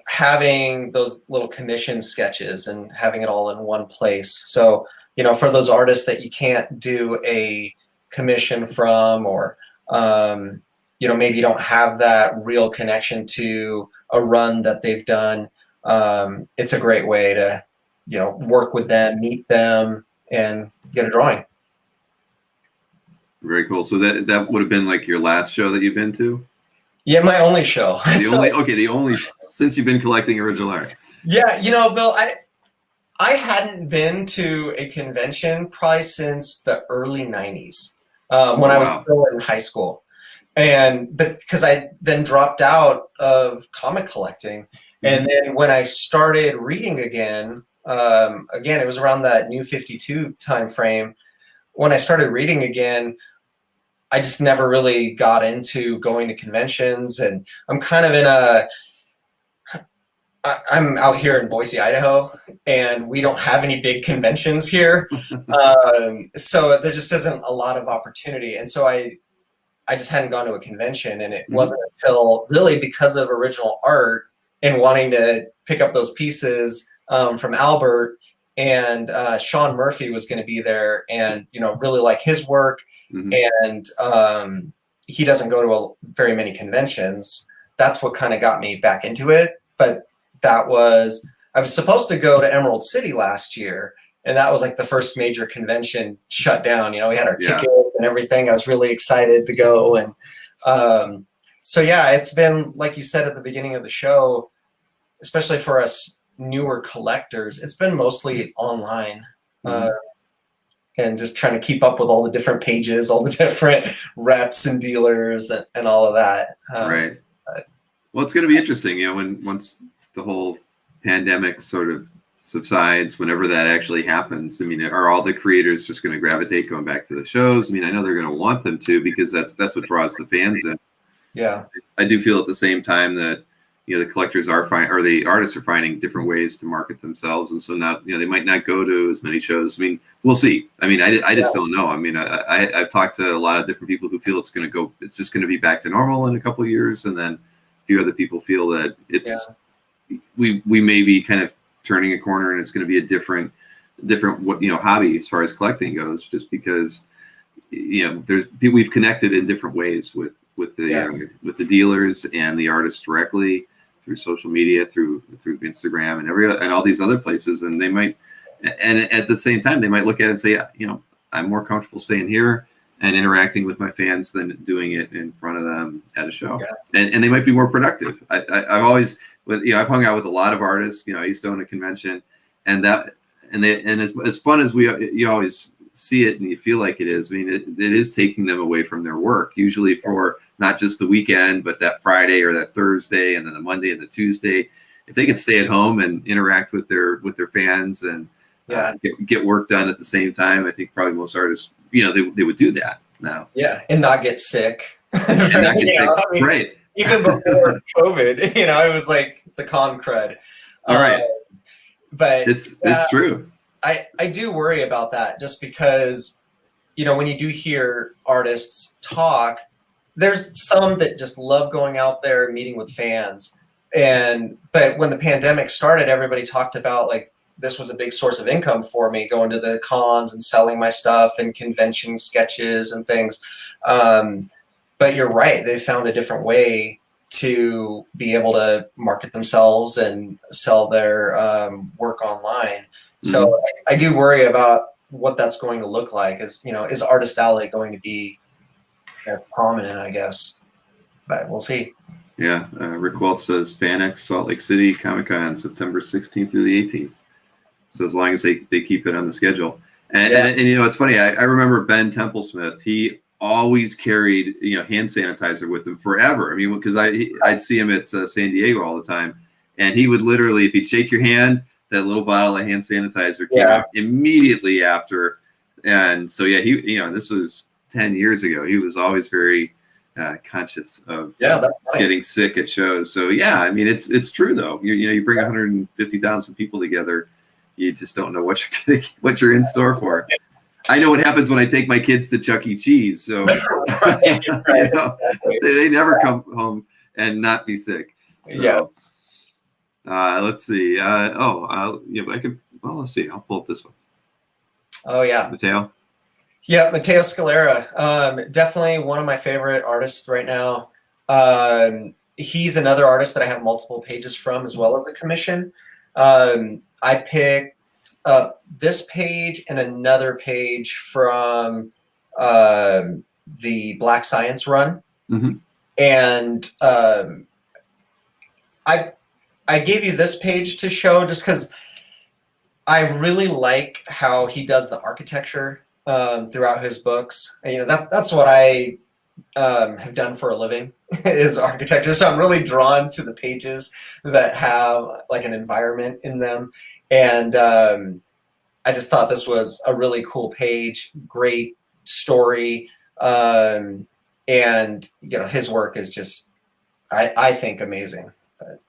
having those little commission sketches and having it all in one place. So, for those artists that you can't do a commission from, or, maybe you don't have that real connection to a run that they've done, it's a great way to, work with them, meet them, and get a drawing. Very cool. So that would have been like your last show that you've been to? Yeah, my only show. The only since you've been collecting original art. Yeah, Bill, I hadn't been to a convention probably since the early 90s when I was still in high school. But because I then dropped out of comic collecting. And then when I started reading again, it was around that New 52 time frame. When I started reading again, I just never really got into going to conventions. And I'm kind of I'm out here in Boise, Idaho, and we don't have any big conventions here. So there just isn't a lot of opportunity. And so I just hadn't gone to a convention, and it wasn't until really because of original art and wanting to pick up those pieces from Albert, and Sean Murphy was going to be there, and really like his work. And he doesn't go to very many conventions. That's what kind of got me back into it. But I was supposed to go to Emerald City last year, and that was like the first major convention shut down. We had our tickets and everything. I was really excited to go. And so, it's been, like you said at the beginning of the show, especially for us newer collectors, it's been mostly online. And just trying to keep up with all the different pages, all the different reps and dealers and all of that. Right. Well, it's going to be interesting, once the whole pandemic sort of subsides, whenever that actually happens. I mean, are all the creators just going to gravitate going back to the shows? I mean, I know they're going to want them to, because that's what draws the fans in. Yeah. I do feel at the same time that, the collectors are or the artists are finding different ways to market themselves. And so now, they might not go to as many shows. I mean, we'll see. I mean, I just don't know. I mean, I've talked to a lot of different people who feel it's just going to be back to normal in a couple of years. And then a few other people feel that we may be kind of turning a corner and it's going to be a different hobby as far as collecting goes, just because we've connected in different ways with the dealers and the artists directly through social media, through Instagram and all these other places, and they might, and at the same time they might look at it and say, I'm more comfortable staying here and interacting with my fans than doing it in front of them at a show. And they might be more productive. I've always, I've hung out with a lot of artists. I used to own a convention, and as fun as you always see it and you feel like it is, I mean, it is taking them away from their work, usually for not just the weekend, but that Friday or that Thursday and then the Monday and the Tuesday. If they could stay at home and interact with their fans and get work done at the same time, I think probably most artists, they would do that now. Yeah, and not get sick. And not get sick. I mean, right. Even before COVID, it was like the con crud. All right. But it's true. I do worry about that, just because, when you do hear artists talk, there's some that just love going out there and meeting with fans. But when the pandemic started, everybody talked about, like, this was a big source of income for me, going to the cons and selling my stuff and convention sketches and things. But you're right. They found a different way to be able to market themselves and sell their work online. Mm-hmm. So I do worry about what that's going to look like. Is Artist Alley going to be prominent, I guess? But we'll see. Yeah. Rick Welch says FanX Salt Lake City Comic-Con, September 16th through the 18th. So as long as they keep it on the schedule. And it's funny. I remember Ben Templesmith. He always carried hand sanitizer with him forever. I mean, because I'd see him at San Diego all the time, and he would literally, if he'd shake your hand, that little bottle of hand sanitizer came out immediately after. And so he this was 10 years ago. He was always very conscious of getting sick at shows. So I mean, it's true though. You bring 150,000 people together, you just don't know what you're in store for. I know what happens when I take my kids to Chuck E. Cheese. So they never come home and not be sick. So, let's see. Let's see. I'll pull up this one. Oh yeah, Matteo. Yeah, Matteo Scalera. Definitely one of my favorite artists right now. He's another artist that I have multiple pages from, as well as a commission. I picked up this page and another page from the Black Science run. Mm-hmm. And I gave you this page to show just because I really like how he does the architecture throughout his books. And, that's what I have done for a living is architecture. So I'm really drawn to the pages that have like an environment in them. And I just thought this was a really cool page, great story. And his work is just, I think, amazing. But.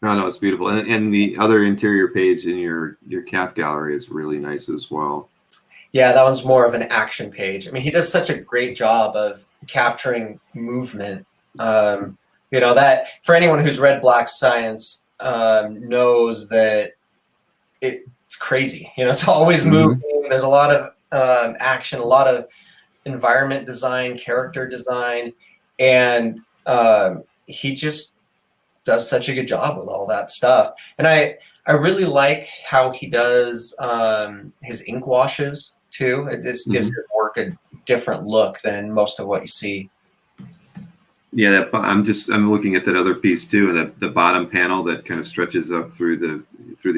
No, it's beautiful. And the other interior page in your CAF gallery is really nice as well. Yeah, that one's more of an action page. I mean, he does such a great job of capturing movement. That for anyone who's read Black Science knows that it's crazy. It's always moving. Mm-hmm. There's a lot of action, a lot of environment design, character design, and he just does such a good job with all that stuff. And I really like how he does his ink washes too. It just gives his work a different look than most of what you see. Yeah, I'm looking at that other piece too, and the bottom panel that kind of stretches up through the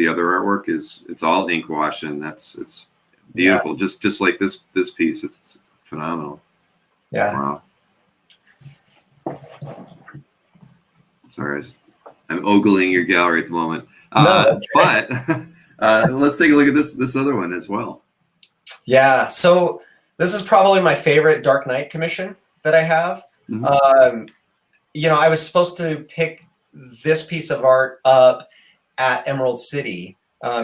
other artwork it's all ink wash, and it's beautiful. Yeah. Just like this piece, it's phenomenal. Yeah. Wow. Sorry, I'm ogling your gallery at the moment. But let's take a look at this other one as well. Yeah, so this is probably my favorite Dark Knight commission that I have. Mm-hmm. I was supposed to pick this piece of art up at Emerald City.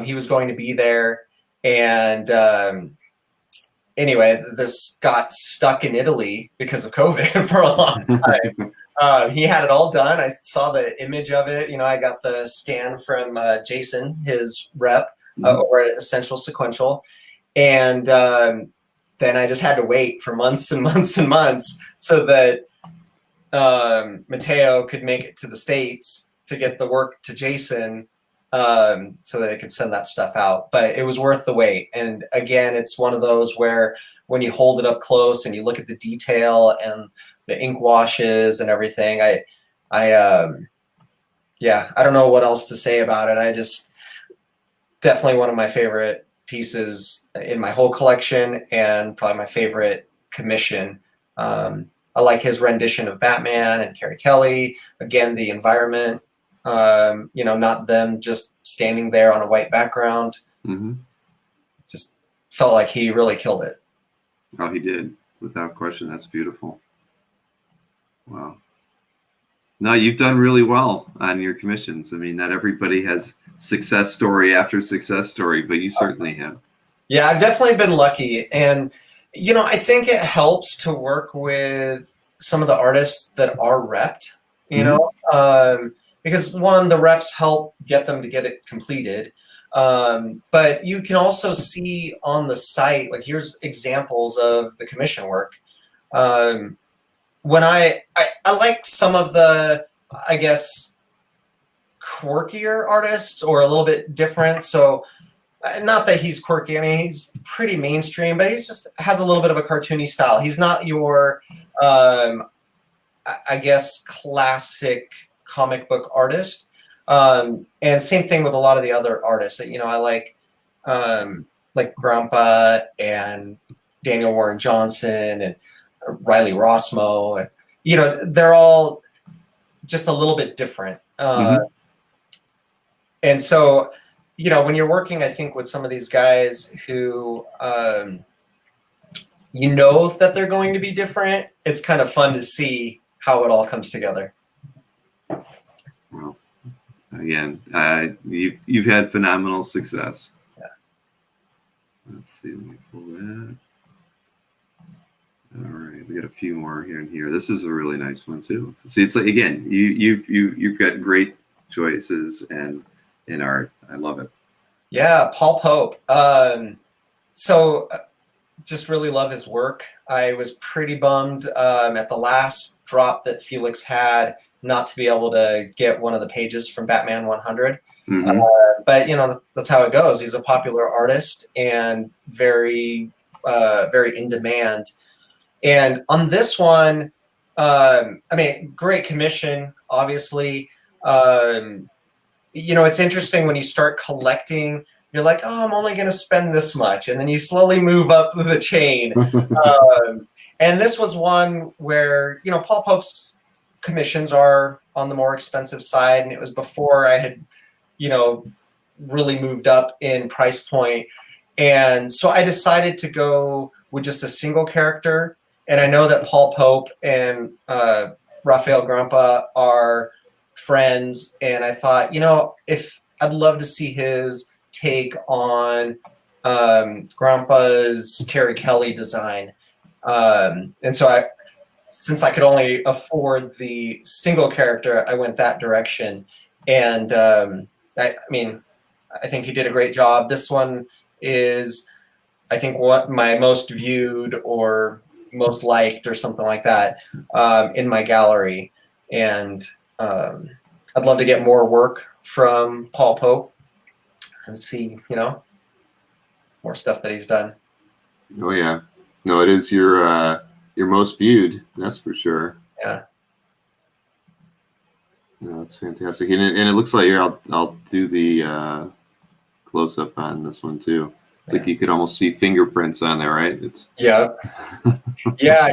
He was going to be there, and anyway, this got stuck in Italy because of COVID for a long time. He had it all done. I saw the image of it. I got the scan from Jason, his rep, over at Essential Sequential. And then I just had to wait for months and months and months so that Matteo could make it to the States to get the work to Jason so that I could send that stuff out. But it was worth the wait. And again, it's one of those where when you hold it up close and you look at the detail and the ink washes and everything, I don't know what else to say about it. I just definitely one of my favorite pieces in my whole collection and probably my favorite commission. I like his rendition of Batman and Carrie Kelley. Again, the environment, not them just standing there on a white background. Just felt like he really killed it. Oh, he did, without question. That's beautiful. Wow. No, you've done really well on your commissions. I mean, not everybody has success story after success story, but you certainly have. Yeah, I've definitely been lucky. And, I think it helps to work with some of the artists that are repped, because one, the reps help get them to get it completed. But you can also see on the site, like here's examples of the commission work. When I like some of the, I guess, quirkier artists or a little bit different. So not that he's quirky. I mean, he's pretty mainstream, but he just has a little bit of a cartoony style. He's not your, I guess, classic comic book artist. And same thing with a lot of the other artists. I like Grampa and Daniel Warren Johnson and Riley Rossmo, and they're all just a little bit different. And so, when you're working, I think, with some of these guys who, that they're going to be different, it's kind of fun to see how it all comes together. Well, again, you've had phenomenal success. Yeah. Let's see. Let me pull that. All right, we got a few more here and here. This is a really nice one too. See, it's like, again, you've got great choices and in art. I love it. Yeah, Paul Pope. So just really love his work. I was pretty bummed at the last drop that Felix had not to be able to get one of the pages from Batman 100. But that's how it goes. He's a popular artist and very in demand. And on this one, great commission, obviously. It's interesting when you start collecting, you're like, oh, I'm only going to spend this much. And then you slowly move up the chain. And this was one where, Paul Pope's commissions are on the more expensive side. And it was before I had, really moved up in price point. And so I decided to go with just a single character. And I know that Paul Pope and Rafael Grampa are friends. And I thought, if I'd love to see his take on Grampa's Kerry Kelley design. And so since I could only afford the single character, I went that direction. And I think he did a great job. This one is, I think, what my most viewed or most liked or something like that in my gallery. And I'd love to get more work from Paul Pope and see, more stuff that he's done. Oh yeah, no, it is your most viewed. That's for sure. Yeah. No, that's fantastic, and it looks like here. I'll do the close up on this one too. It's like you could almost see fingerprints on there, right? Yeah. Yeah,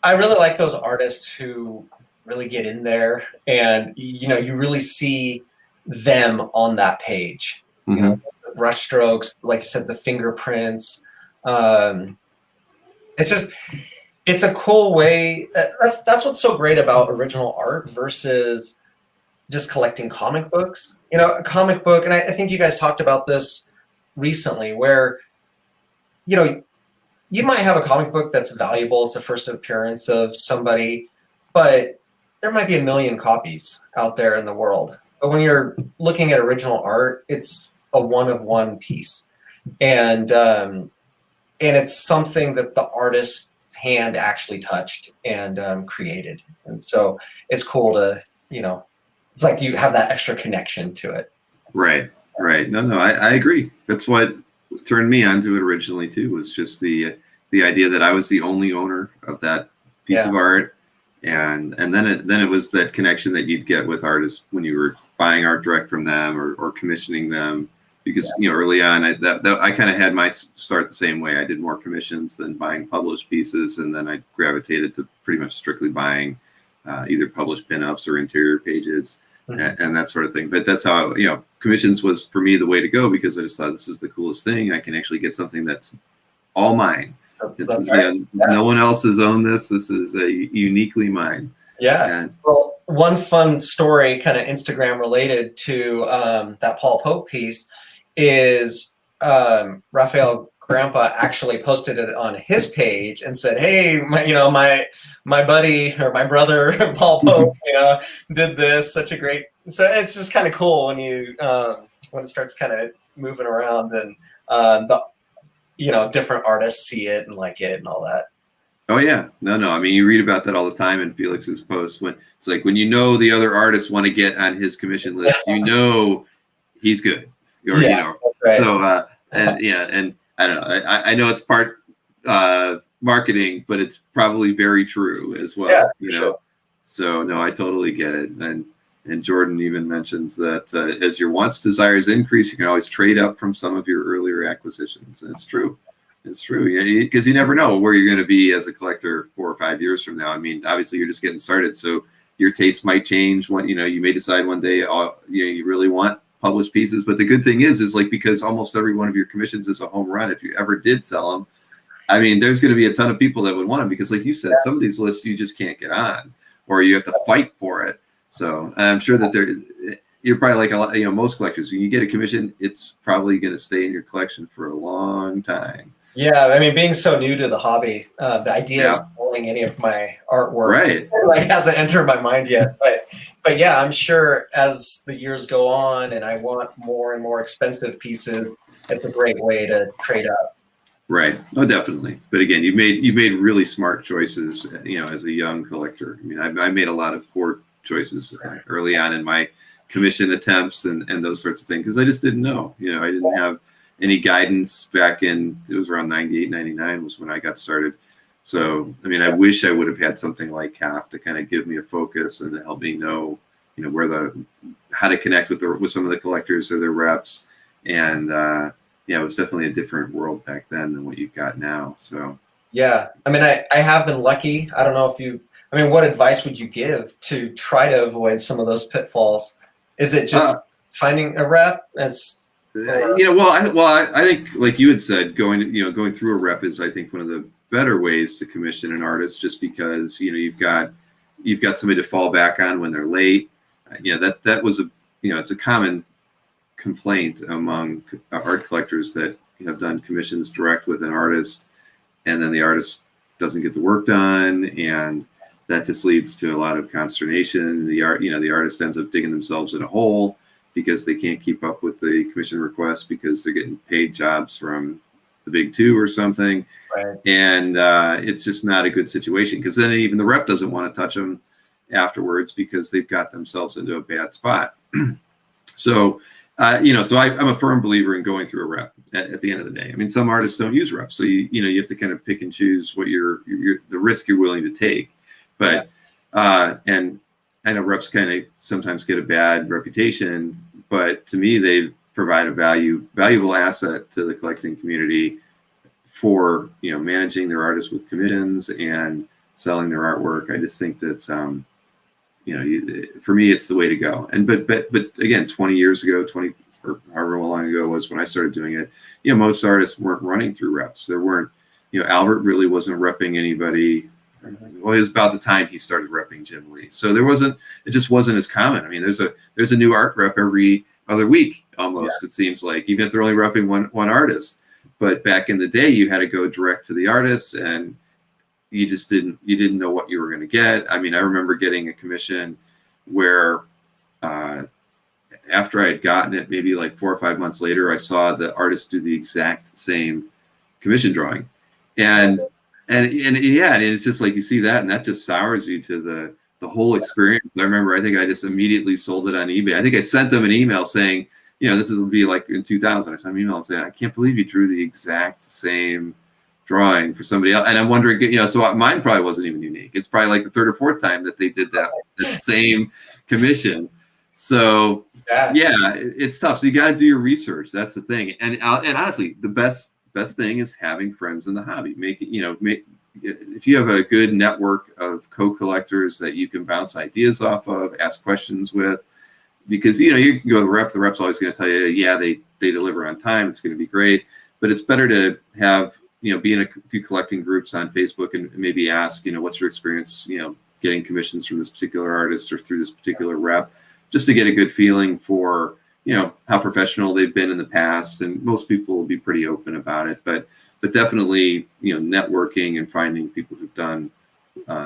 I really like those artists who really get in there and you really see them on that page. The brush strokes, like you said, the fingerprints. It's a cool way. That's what's so great about original art versus just collecting comic books. A comic book, and I think you guys talked about this recently, where you might have a comic book that's valuable. It's the first appearance of somebody, but there might be a million copies out there in the world. But when you're looking at original art, it's a one-of-one piece. And it's something that the artist's hand actually touched and created. And so it's cool to, it's like you have that extra connection to it. Right. No, I agree. That's what turned me onto it originally too, was just the idea that I was the only owner of that piece of art. And then it was that connection that you'd get with artists when you were buying art direct from them or commissioning them. Because early on, I kind of had my start the same way. I did more commissions than buying published pieces, and then I gravitated to pretty much strictly buying either published pinups or interior pages and that sort of thing. But that's how commissions was for me the way to go, because I just thought this is the coolest thing. I can actually get something that's all mine. No one else has owned this. This is uniquely mine. Yeah. Well, one fun story, kind of Instagram related to that Paul Pope piece, is Rafael Grampa actually posted it on his page and said, "Hey, my buddy or my brother Paul Pope, did this. Such a great." So it's just kind of cool when when it starts kind of moving around and different artists see it and like it and all that. Oh yeah, no. I mean, you read about that all the time in Felix's posts. When it's like when the other artists want to get on his commission list, he's good. Right. So and I don't know. I know it's part marketing, but it's probably very true as well. Sure. So no, I totally get it. And Jordan even mentions that as your wants, desires increase, you can always trade up from some of your earlier acquisitions. And it's true. It's true. Because you never know where you're going to be as a collector 4 or 5 years from now. I mean, obviously you're just getting started, so your taste might change. When you may decide one day you really want published pieces. But the good thing is like, because almost every one of your commissions is a home run, if you ever did sell them, I mean, there's going to be a ton of people that would want them, because like you said, some of these lists you just can't get on, or you have to fight for it. So I'm sure that you're probably like most collectors, when you get a commission, it's probably going to stay in your collection for a long time. Yeah, I mean, being so new to the hobby, the idea of selling any of my artwork hasn't entered my mind yet. But yeah, I'm sure as the years go on and I want more and more expensive pieces, it's a great way to trade up. Right. Oh, definitely. But again, you've made really smart choices. As a young collector. I mean, I made a lot of poor choices early on in my commission attempts and those sorts of things, because I just didn't know. I didn't have any guidance back in, it was around 98, 99 was when I got started. So, I mean, I wish I would have had something like CAF to kind of give me a focus and to help me know, how to connect with some of the collectors or their reps. And it was definitely a different world back then than what you've got now. So, yeah, I mean, I have been lucky. I don't know if what advice would you give to try to avoid some of those pitfalls? Is it just finding a rep? I think, like you had said, going through a rep is, I think, one of the better ways to commission an artist, just because you've got somebody to fall back on when they're late. That was it's a common complaint among art collectors that have done commissions direct with an artist, and then the artist doesn't get the work done, and that just leads to a lot of consternation. The artist ends up digging themselves in a hole because they can't keep up with the commission request because they're getting paid jobs from the big two or something. Right. And it's just not a good situation, because then even the rep doesn't want to touch them afterwards because they've got themselves into a bad spot. So I'm a firm believer in going through a rep at the end of the day. I mean, some artists don't use reps, so you have to kind of pick and choose what the risk you're willing to take. But and I know reps kind of sometimes get a bad reputation, but to me, they provide a valuable asset to the collecting community for managing their artists with commissions and selling their artwork. I just think that for me, it's the way to go. And but again, 20 years ago, 20 or however long ago was when I started doing it, most artists weren't running through reps. There weren't, Allred really wasn't repping anybody. Well, it was about the time he started repping Jim Lee. So it just wasn't as common. I mean, there's a new art rep every other week almost, it seems like, even if they're only repping one artist. But back in the day, you had to go direct to the artists, and you didn't know what you were going to get. I mean, I remember getting a commission where after I had gotten it, maybe like 4 or 5 months later, I saw the artist do the exact same commission drawing, and yeah, and it's just like you see that, and that just sours you to the whole experience. I remember, I think I just immediately sold it on eBay. I think I sent them an email saying, this will be like in 2000. I sent an email saying, I can't believe you drew the exact same drawing for somebody else. And I'm wondering, so mine probably wasn't even unique. It's probably like the third or fourth time that they did that same commission. So yeah, it's tough. So you got to do your research. That's the thing. And honestly, the best thing is having friends in the hobby. If you have a good network of co-collectors that you can bounce ideas off of, ask questions with, because you can go to the rep. The rep's always going to tell you, yeah, they deliver on time. It's going to be great. But it's better to have be in a few collecting groups on Facebook and maybe ask, what's your experience, getting commissions from this particular artist or through this particular rep, just to get a good feeling for, how professional they've been in the past. And most people will be pretty open about it, but definitely, networking and finding people who've done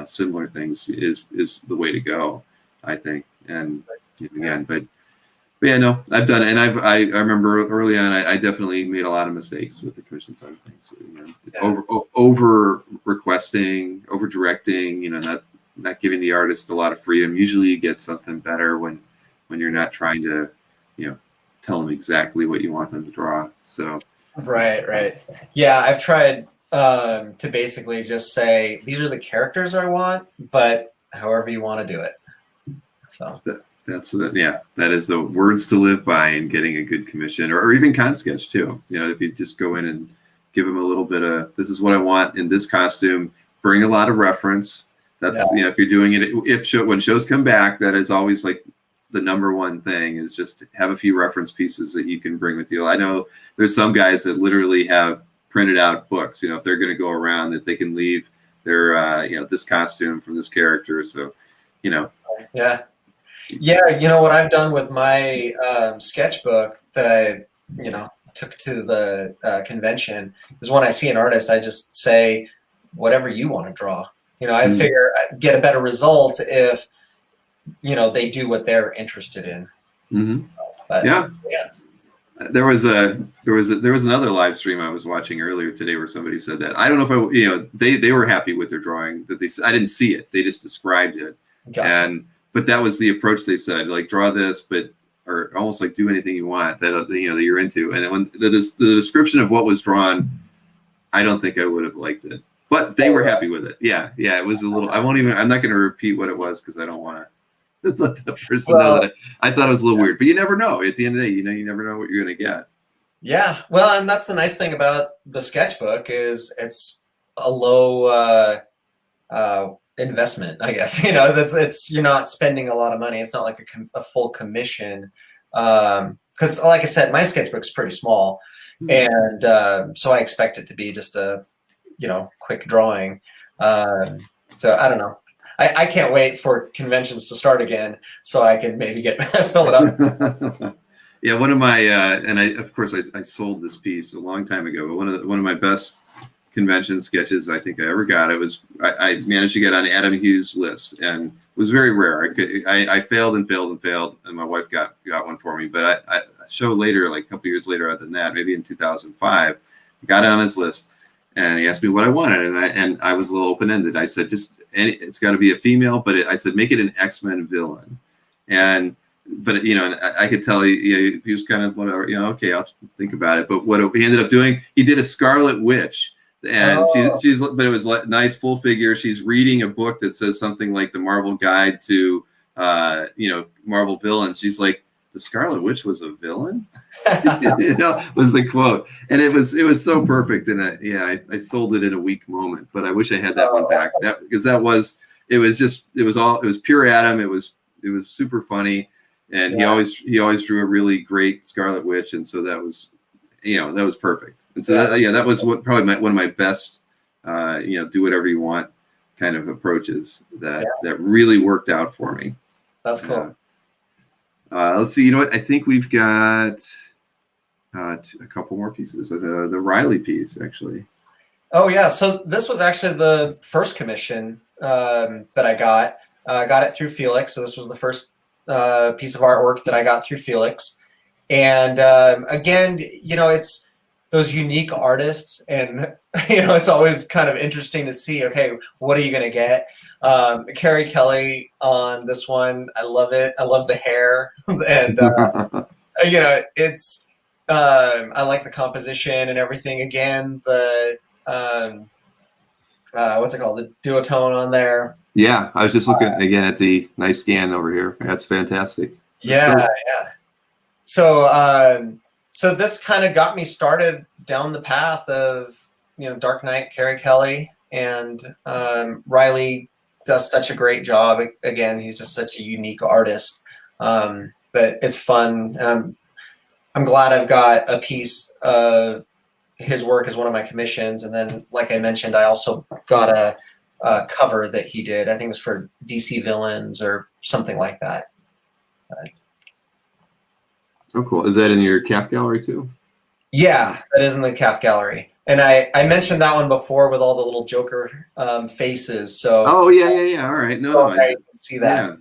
similar things is the way to go, I think. And again, but yeah, no, I've done it. And I remember early on, I definitely made a lot of mistakes with the commission side of things. Over requesting, over directing, not giving the artist a lot of freedom. Usually you get something better when you're not trying to, tell them exactly what you want them to draw. So. Right. Yeah, I've tried to basically just say, these are the characters I want, but however you want to do it. So that is the words to live by in getting a good commission, or even con sketch too. If you just go in and give them a little bit of, this is what I want in this costume, bring a lot of reference. That's, if you're doing it, when shows come back, that is always like the number one thing, is just have a few reference pieces that you can bring with you. I know there's some guys that literally have printed out books, if they're going to go around, that they can leave their, this costume from this character. So, Yeah. What I've done with my sketchbook that I, took to the convention is, when I see an artist, I just say, whatever you want to draw. I figure I get a better result if, they do what they're interested in. Mm-hmm. But, yeah. There was another live stream I was watching earlier today where somebody said that. I don't know if they were happy with their drawing, that I didn't see it. They just described it. Gotcha. But that was the approach. They said, like, draw this, or almost like do anything you want that you're into. And when the description of what was drawn, I don't think I would have liked it, but they were happy with it. Yeah. It was a little. I'm not going to repeat what it was because I don't want to let the person know that I thought it was a little weird. But you never know. At the end of the day, you never know what you're going to get. Yeah. Well, and that's the nice thing about the sketchbook is it's a low investment, I guess. You're not spending a lot of money. It's not like a full commission. Because like I said, my sketchbook's pretty small, and so I expect it to be just a quick drawing. So I don't know. I can't wait for conventions to start again so I can maybe fill it up. Yeah, one of my and I sold this piece a long time ago, but one of my best convention sketches I think I ever got, I managed to get on Adam Hughes' list, and it was very rare. I failed and my wife got one for me, but I show later, like a couple years later, other than that, maybe in 2005, I got on his list, and he asked me what I wanted, and I was a little open-ended. I said, it's got to be a female, but I said, make it an X-Men villain. But I could tell he was kind of whatever, okay, I'll think about it. But what he ended up doing, he did a Scarlet Witch, and she's but it was like nice full figure. She's reading a book that says something like the Marvel Guide to Marvel villains. She's like, the Scarlet Witch was a villain, was the quote, and it was so perfect. And I sold it in a weak moment, but I wish I had that one back. Because it was pure Adam. It was super funny, and he always drew a really great Scarlet Witch, and so that was perfect. And so that was probably one of my best do whatever you want kind of approaches that really worked out for me. That's cool. Let's see. I think we've got a couple more pieces of the Riley piece, actually. Oh yeah, so this was actually the first commission that I got. I got it through Felix, so this was the first piece of artwork that I got through Felix. And again, it's those unique artists, and it's always kind of interesting to see. Okay, what are you gonna get? Carrie Kelley on this one, I love it. I love the hair, and it's. I like the composition and everything. Again, the what's it called? The duotone on there. Yeah, I was just looking again at the nice scan over here. That's fantastic. Yeah. So, so this kind of got me started down the path of Dark Knight, Carrie Kelley, and Riley does such a great job. Again, he's just such a unique artist. But it's fun. I'm glad I've got a piece of his work as one of my commissions. And then, like I mentioned, I also got a cover that he did. I think it was for DC Villains or something like that. Oh, cool. Is that in your CAF gallery too? Yeah, that is in the CAF gallery. And I mentioned that one before with all the little Joker faces. So oh yeah. All right. No, I can see that.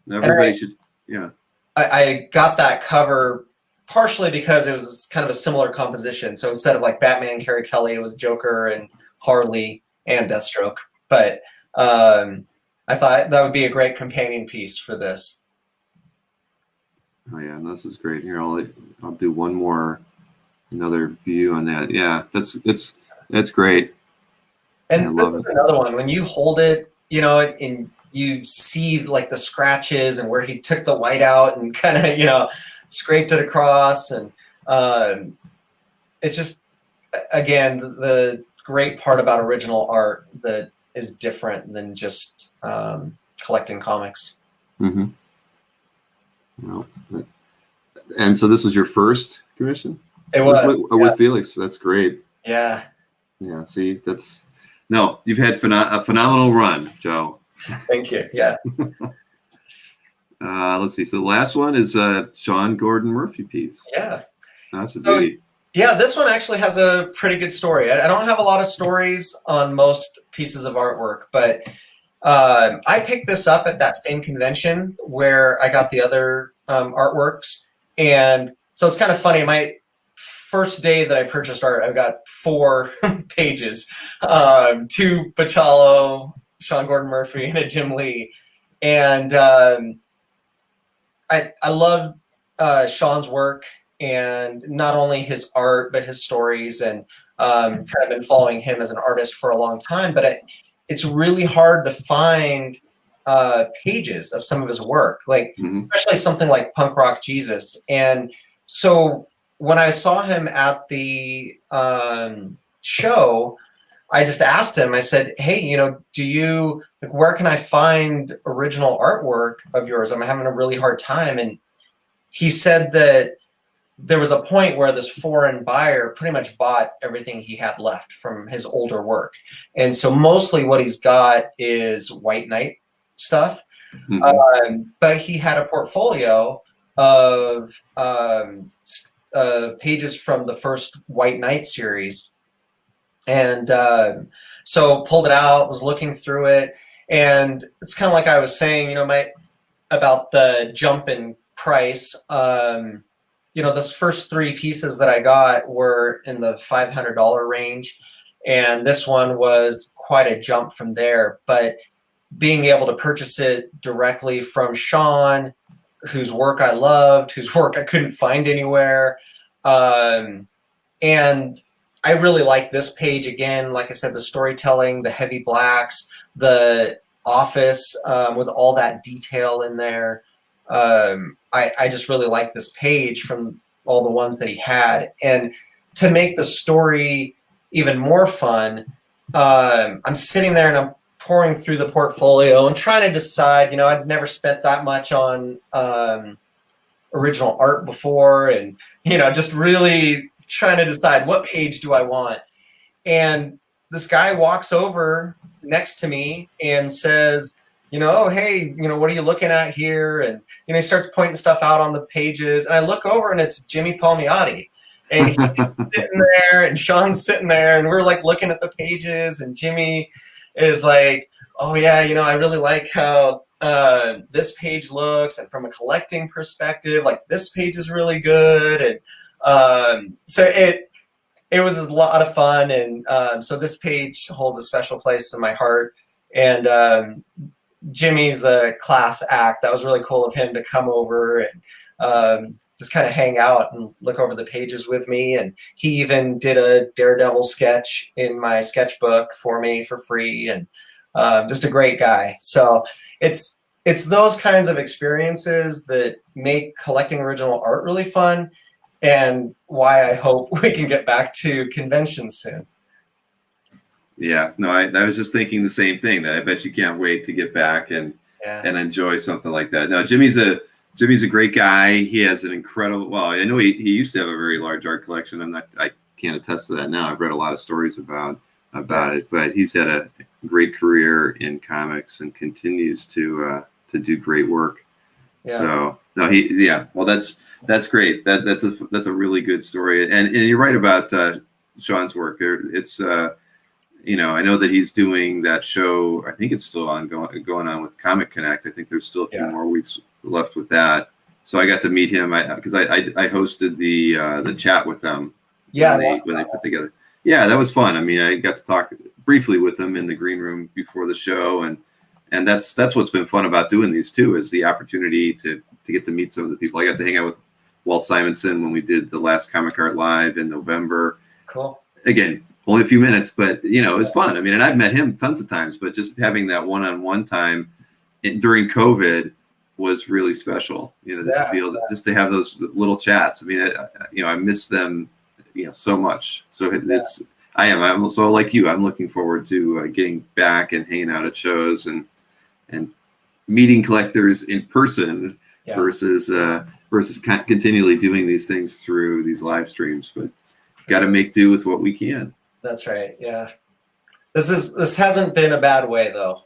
Yeah. Everybody should. Yeah. I got that cover partially because it was kind of a similar composition. So instead of like Batman and Carrie Kelley, it was Joker and Harley and Deathstroke. But I thought that would be a great companion piece for this. Oh yeah, this is great. Here, I'll do another view on that. Yeah, that's great. And this is another one. When you hold it, and you see like the scratches and where he took the white out and kind of, scraped it across. And it's just, again, the great part about original art that is different than just collecting comics. Mm-hmm. Well, and so this was your first commission? It was. With Felix. That's great. Yeah. Yeah, see, you've had a phenomenal run, Joe. Thank you. Yeah. Let's see. So the last one is Sean Gordon Murphy piece. Yeah. That's a beauty. Yeah, this one actually has a pretty good story. I don't have a lot of stories on most pieces of artwork, but I picked this up at that same convention where I got the other artworks. And so it's kind of funny. My first day that I purchased art, I've got 4 pages, 2 Bachalo, Sean Gordon Murphy, and a Jim Lee. And I love Sean's work, and not only his art, but his stories, and kind of been following him as an artist for a long time. But it's really hard to find pages of some of his work, like especially something like Punk Rock Jesus. And so when I saw him at the show, I just asked him, I said, hey, where can I find original artwork of yours? I'm having a really hard time. And he said that there was a point where this foreign buyer pretty much bought everything he had left from his older work. And so mostly what he's got is White Knight stuff. But he had a portfolio of pages from the first White Knight series. And so pulled it out, was looking through it. And it's kind of like I was saying, about the jump in price. Those first 3 pieces that I got were in the $500 range. And this one was quite a jump from there. But being able to purchase it directly from Sean, whose work I loved, whose work I couldn't find anywhere. And I really like this page again. Like I said, the storytelling, the heavy blacks, the office with all that detail in there. I just really like this page from all the ones that he had. And to make the story even more fun, I'm sitting there and I'm pouring through the portfolio and trying to decide, I'd never spent that much on original art before, and, just really trying to decide what page do I want. And this guy walks over next to me and says, oh, hey, what are you looking at here? And, he starts pointing stuff out on the pages. And I look over and it's Jimmy Palmiotti. And he's sitting there, and Sean's sitting there, and we're like looking at the pages, and Jimmy is like, oh yeah, I really like how this page looks, and from a collecting perspective, like this page is really good. And so it was a lot of fun. And so this page holds a special place in my heart. And Jimmy's a class act. That was really cool of him to come over and just kind of hang out and look over the pages with me. And he even did a Daredevil sketch in my sketchbook for me for free. And just a great guy. So it's those kinds of experiences that make collecting original art really fun, and why I hope we can get back to conventions soon. Yeah, no, I was just thinking the same thing, that I bet you can't wait to get back and enjoy something like that. No, Jimmy's a great guy. He has an incredible, well, I know he used to have a very large art collection. I can't attest to that now. I've read a lot of stories about it, but he's had a great career in comics and continues to do great work. Yeah. So no, well, that's great. That's a really good story. And you're right about Sean's work. It's I know that he's doing that show. I think it's still going on with Comic Connect. I think there's still a few more weeks left with that. So I got to meet him because I hosted the chat with them. Yeah, when they put together. Yeah, that was fun. I mean, I got to talk briefly with them in the green room before the show, and that's what's been fun about doing these too, is the opportunity to get to meet some of the people. I got to hang out with Walt Simonson when we did the last Comic Art Live in November. Cool. Again, only a few minutes, but it was fun. I mean, and I've met him tons of times, but just having that one-on-one time during COVID was really special. Just to have those little chats. I mean, I miss them, so much. So I'm also like you. I'm looking forward to getting back and hanging out at shows and meeting collectors in person versus continually doing these things through these live streams. But got to make do with what we can. That's right. Yeah. This hasn't been a bad way though.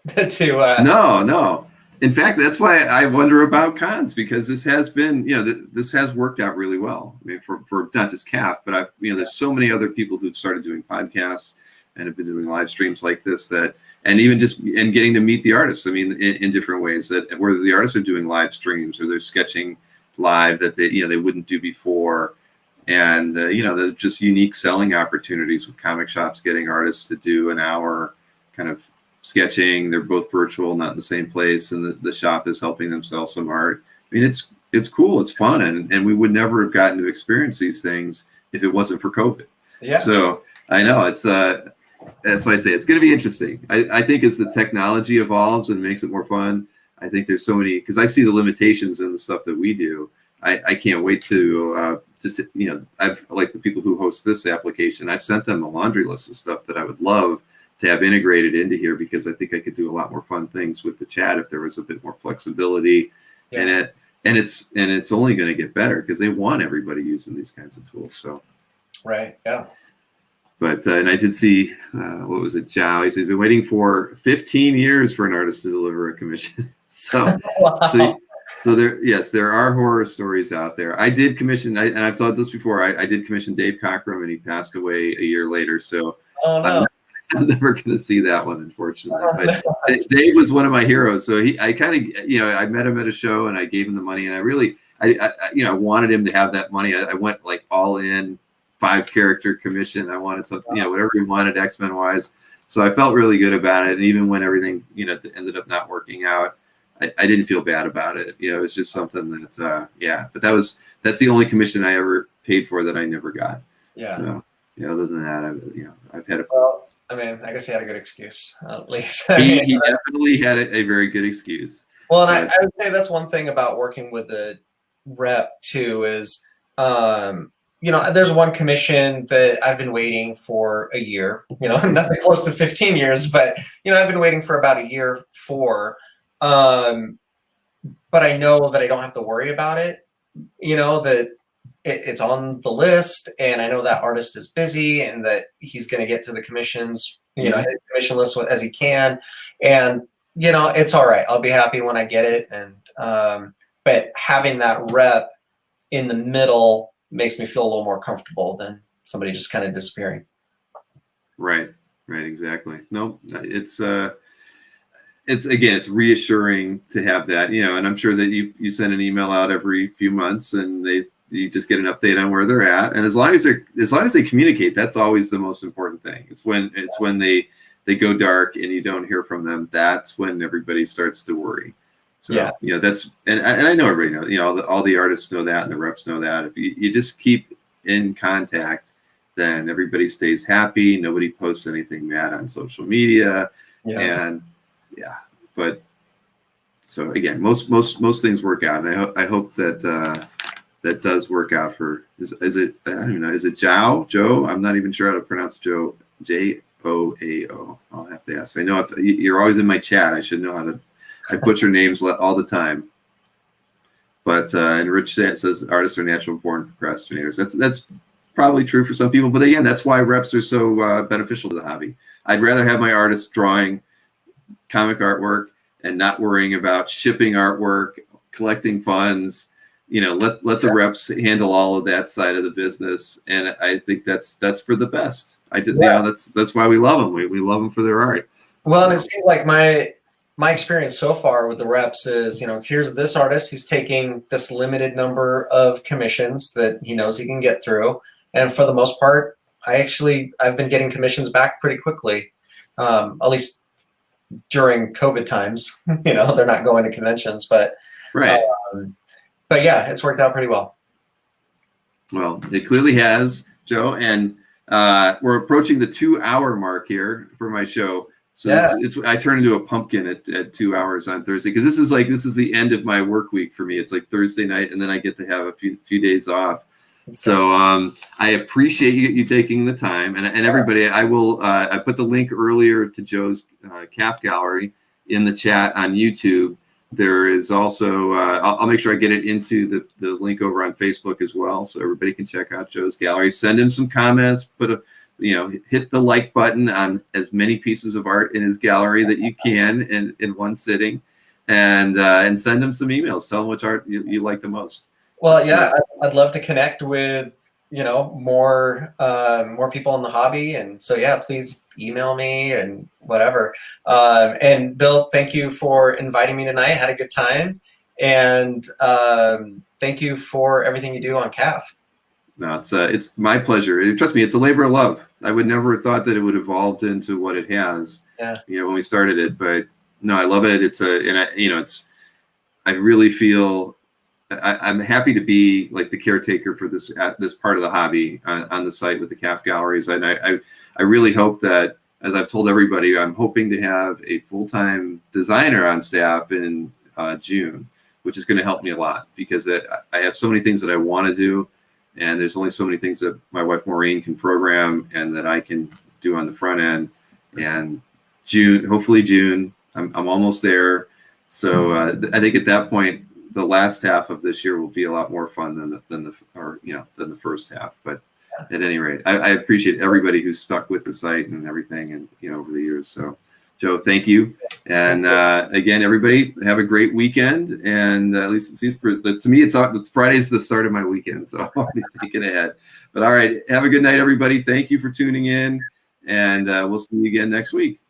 No. In fact, that's why I wonder about cons, because this has been, this has worked out really well. I mean, for not just CAF, but there's so many other people who've started doing podcasts and have been doing live streams like this and even just getting to meet the artists. I mean, in different ways, that whether the artists are doing live streams or they're sketching live that they wouldn't do before. And, there's just unique selling opportunities with comic shops getting artists to do an hour kind of sketching. They're both virtual, not in the same place, and the shop is helping them sell some art. I mean, it's cool, it's fun, and we would never have gotten to experience these things if it wasn't for COVID. Yeah. So I know that's why I say it's going to be interesting. I think as the technology evolves and makes it more fun, I think there's so many, because I see the limitations in the stuff that we do. I can't wait to I've like the people who host this application, I've sent them a laundry list of stuff that I would love to have integrated into here, because I think I could do a lot more fun things with the chat if there was a bit more flexibility in it. And it's only going to get better because they want everybody using these kinds of tools. So, right. Yeah. But, and I did see, what was it? Zhao, he says, he's been waiting for 15 years for an artist to deliver a commission. So, wow. So there are horror stories out there. I did commission, and I've told this before, I did commission Dave Cockrum, and he passed away a year later. So I'm never going to see that one, unfortunately. But Dave was one of my heroes. So I kind of, I met him at a show, and I gave him the money, and I wanted him to have that money. I went like all in 5-character commission. I wanted something, whatever he wanted X-Men wise. So I felt really good about it. And even when everything, ended up not working out, I didn't feel bad about it. It was just something that, but that's the only commission I ever paid for that I never got. Yeah. So, other than that, I've had well, I mean, I guess he had a good excuse, at least. He definitely had a very good excuse. Well, and I would say that's one thing about working with a rep too is, there's one commission that I've been waiting for a year, nothing close to 15 years, but, I've been waiting for about a year for, but I know that I don't have to worry about it, that it's on the list, and I know that artist is busy and that he's going to get to the commissions, his commission list as he can. And, it's all right. I'll be happy when I get it. And, but having that rep in the middle, makes me feel a little more comfortable than somebody just kind of disappearing. Right, exactly. No, it's again, it's reassuring to have that, and I'm sure that you send an email out every few months and you just get an update on where they're at. And as long as they communicate, that's always the most important thing. It's when they go dark and you don't hear from them, that's when everybody starts to worry. So, that's, and I know everybody knows, all the artists know that and the reps know that. If you just keep in contact, then everybody stays happy. Nobody posts anything mad on social media. But so again, most things work out, and I hope that that does work out for is it, I don't even know, is it Joe? I'm not even sure how to pronounce Joe. Joao. I'll have to ask. I know if you're always in my chat, I should know how to. I butcher names all the time. But and Rich says artists are natural born procrastinators. That's probably true for some people, but again, that's why reps are so beneficial to the hobby. I'd rather have my artists drawing comic artwork and not worrying about shipping artwork, collecting funds. Let the reps handle all of that side of the business, and I think that's for the best. That's why we love them. We love them for their art. Well, and it seems like my experience so far with the reps is, here's this artist, he's taking this limited number of commissions that he knows he can get through. And for the most part, I've been getting commissions back pretty quickly, at least during COVID times. They're not going to conventions, but right. But yeah, it's worked out pretty well. Well, it clearly has, Joe, and we're approaching the 2-hour mark here for my show. So I turn into a pumpkin at 2 hours on Thursday, because this is the end of my work week for me. It's like Thursday night, and then I get to have a few days off. So I appreciate you taking the time, and everybody. I put the link earlier to Joe's CAF Gallery in the chat on YouTube. There is also I'll make sure I get it into the link over on Facebook as well, so everybody can check out Joe's gallery. Send him some comments. Hit the like button on as many pieces of art in his gallery that you can in one sitting, and send him some emails. Tell him which art you like the most. Well, yeah, I'd love to connect with more people in the hobby, and so please email me and whatever. And Bill, thank you for inviting me tonight. I had a good time, and thank you for everything you do on CAF. No, it's my pleasure. Trust me, it's a labor of love. I would never have thought that it would evolve into what it has. Yeah. When we started it, but no, I love it. I really feel I'm happy to be like the caretaker for this part of the hobby on the site with the CAF galleries, and I really hope that, as I've told everybody, I'm hoping to have a full-time designer on staff in June, which is going to help me a lot, because I have so many things that I want to do, and there's only so many things that my wife Maureen can program and that I can do on the front end. And hopefully June, I'm almost there. So I think at that point, the last half of this year will be a lot more fun than the first half. But at any rate, I appreciate everybody who's stuck with the site and everything, and over the years. So, Joe, thank you. And again, everybody, have a great weekend. And at least to me, it's Friday's the start of my weekend, so I'll be thinking ahead. But all right, have a good night, everybody. Thank you for tuning in, and we'll see you again next week.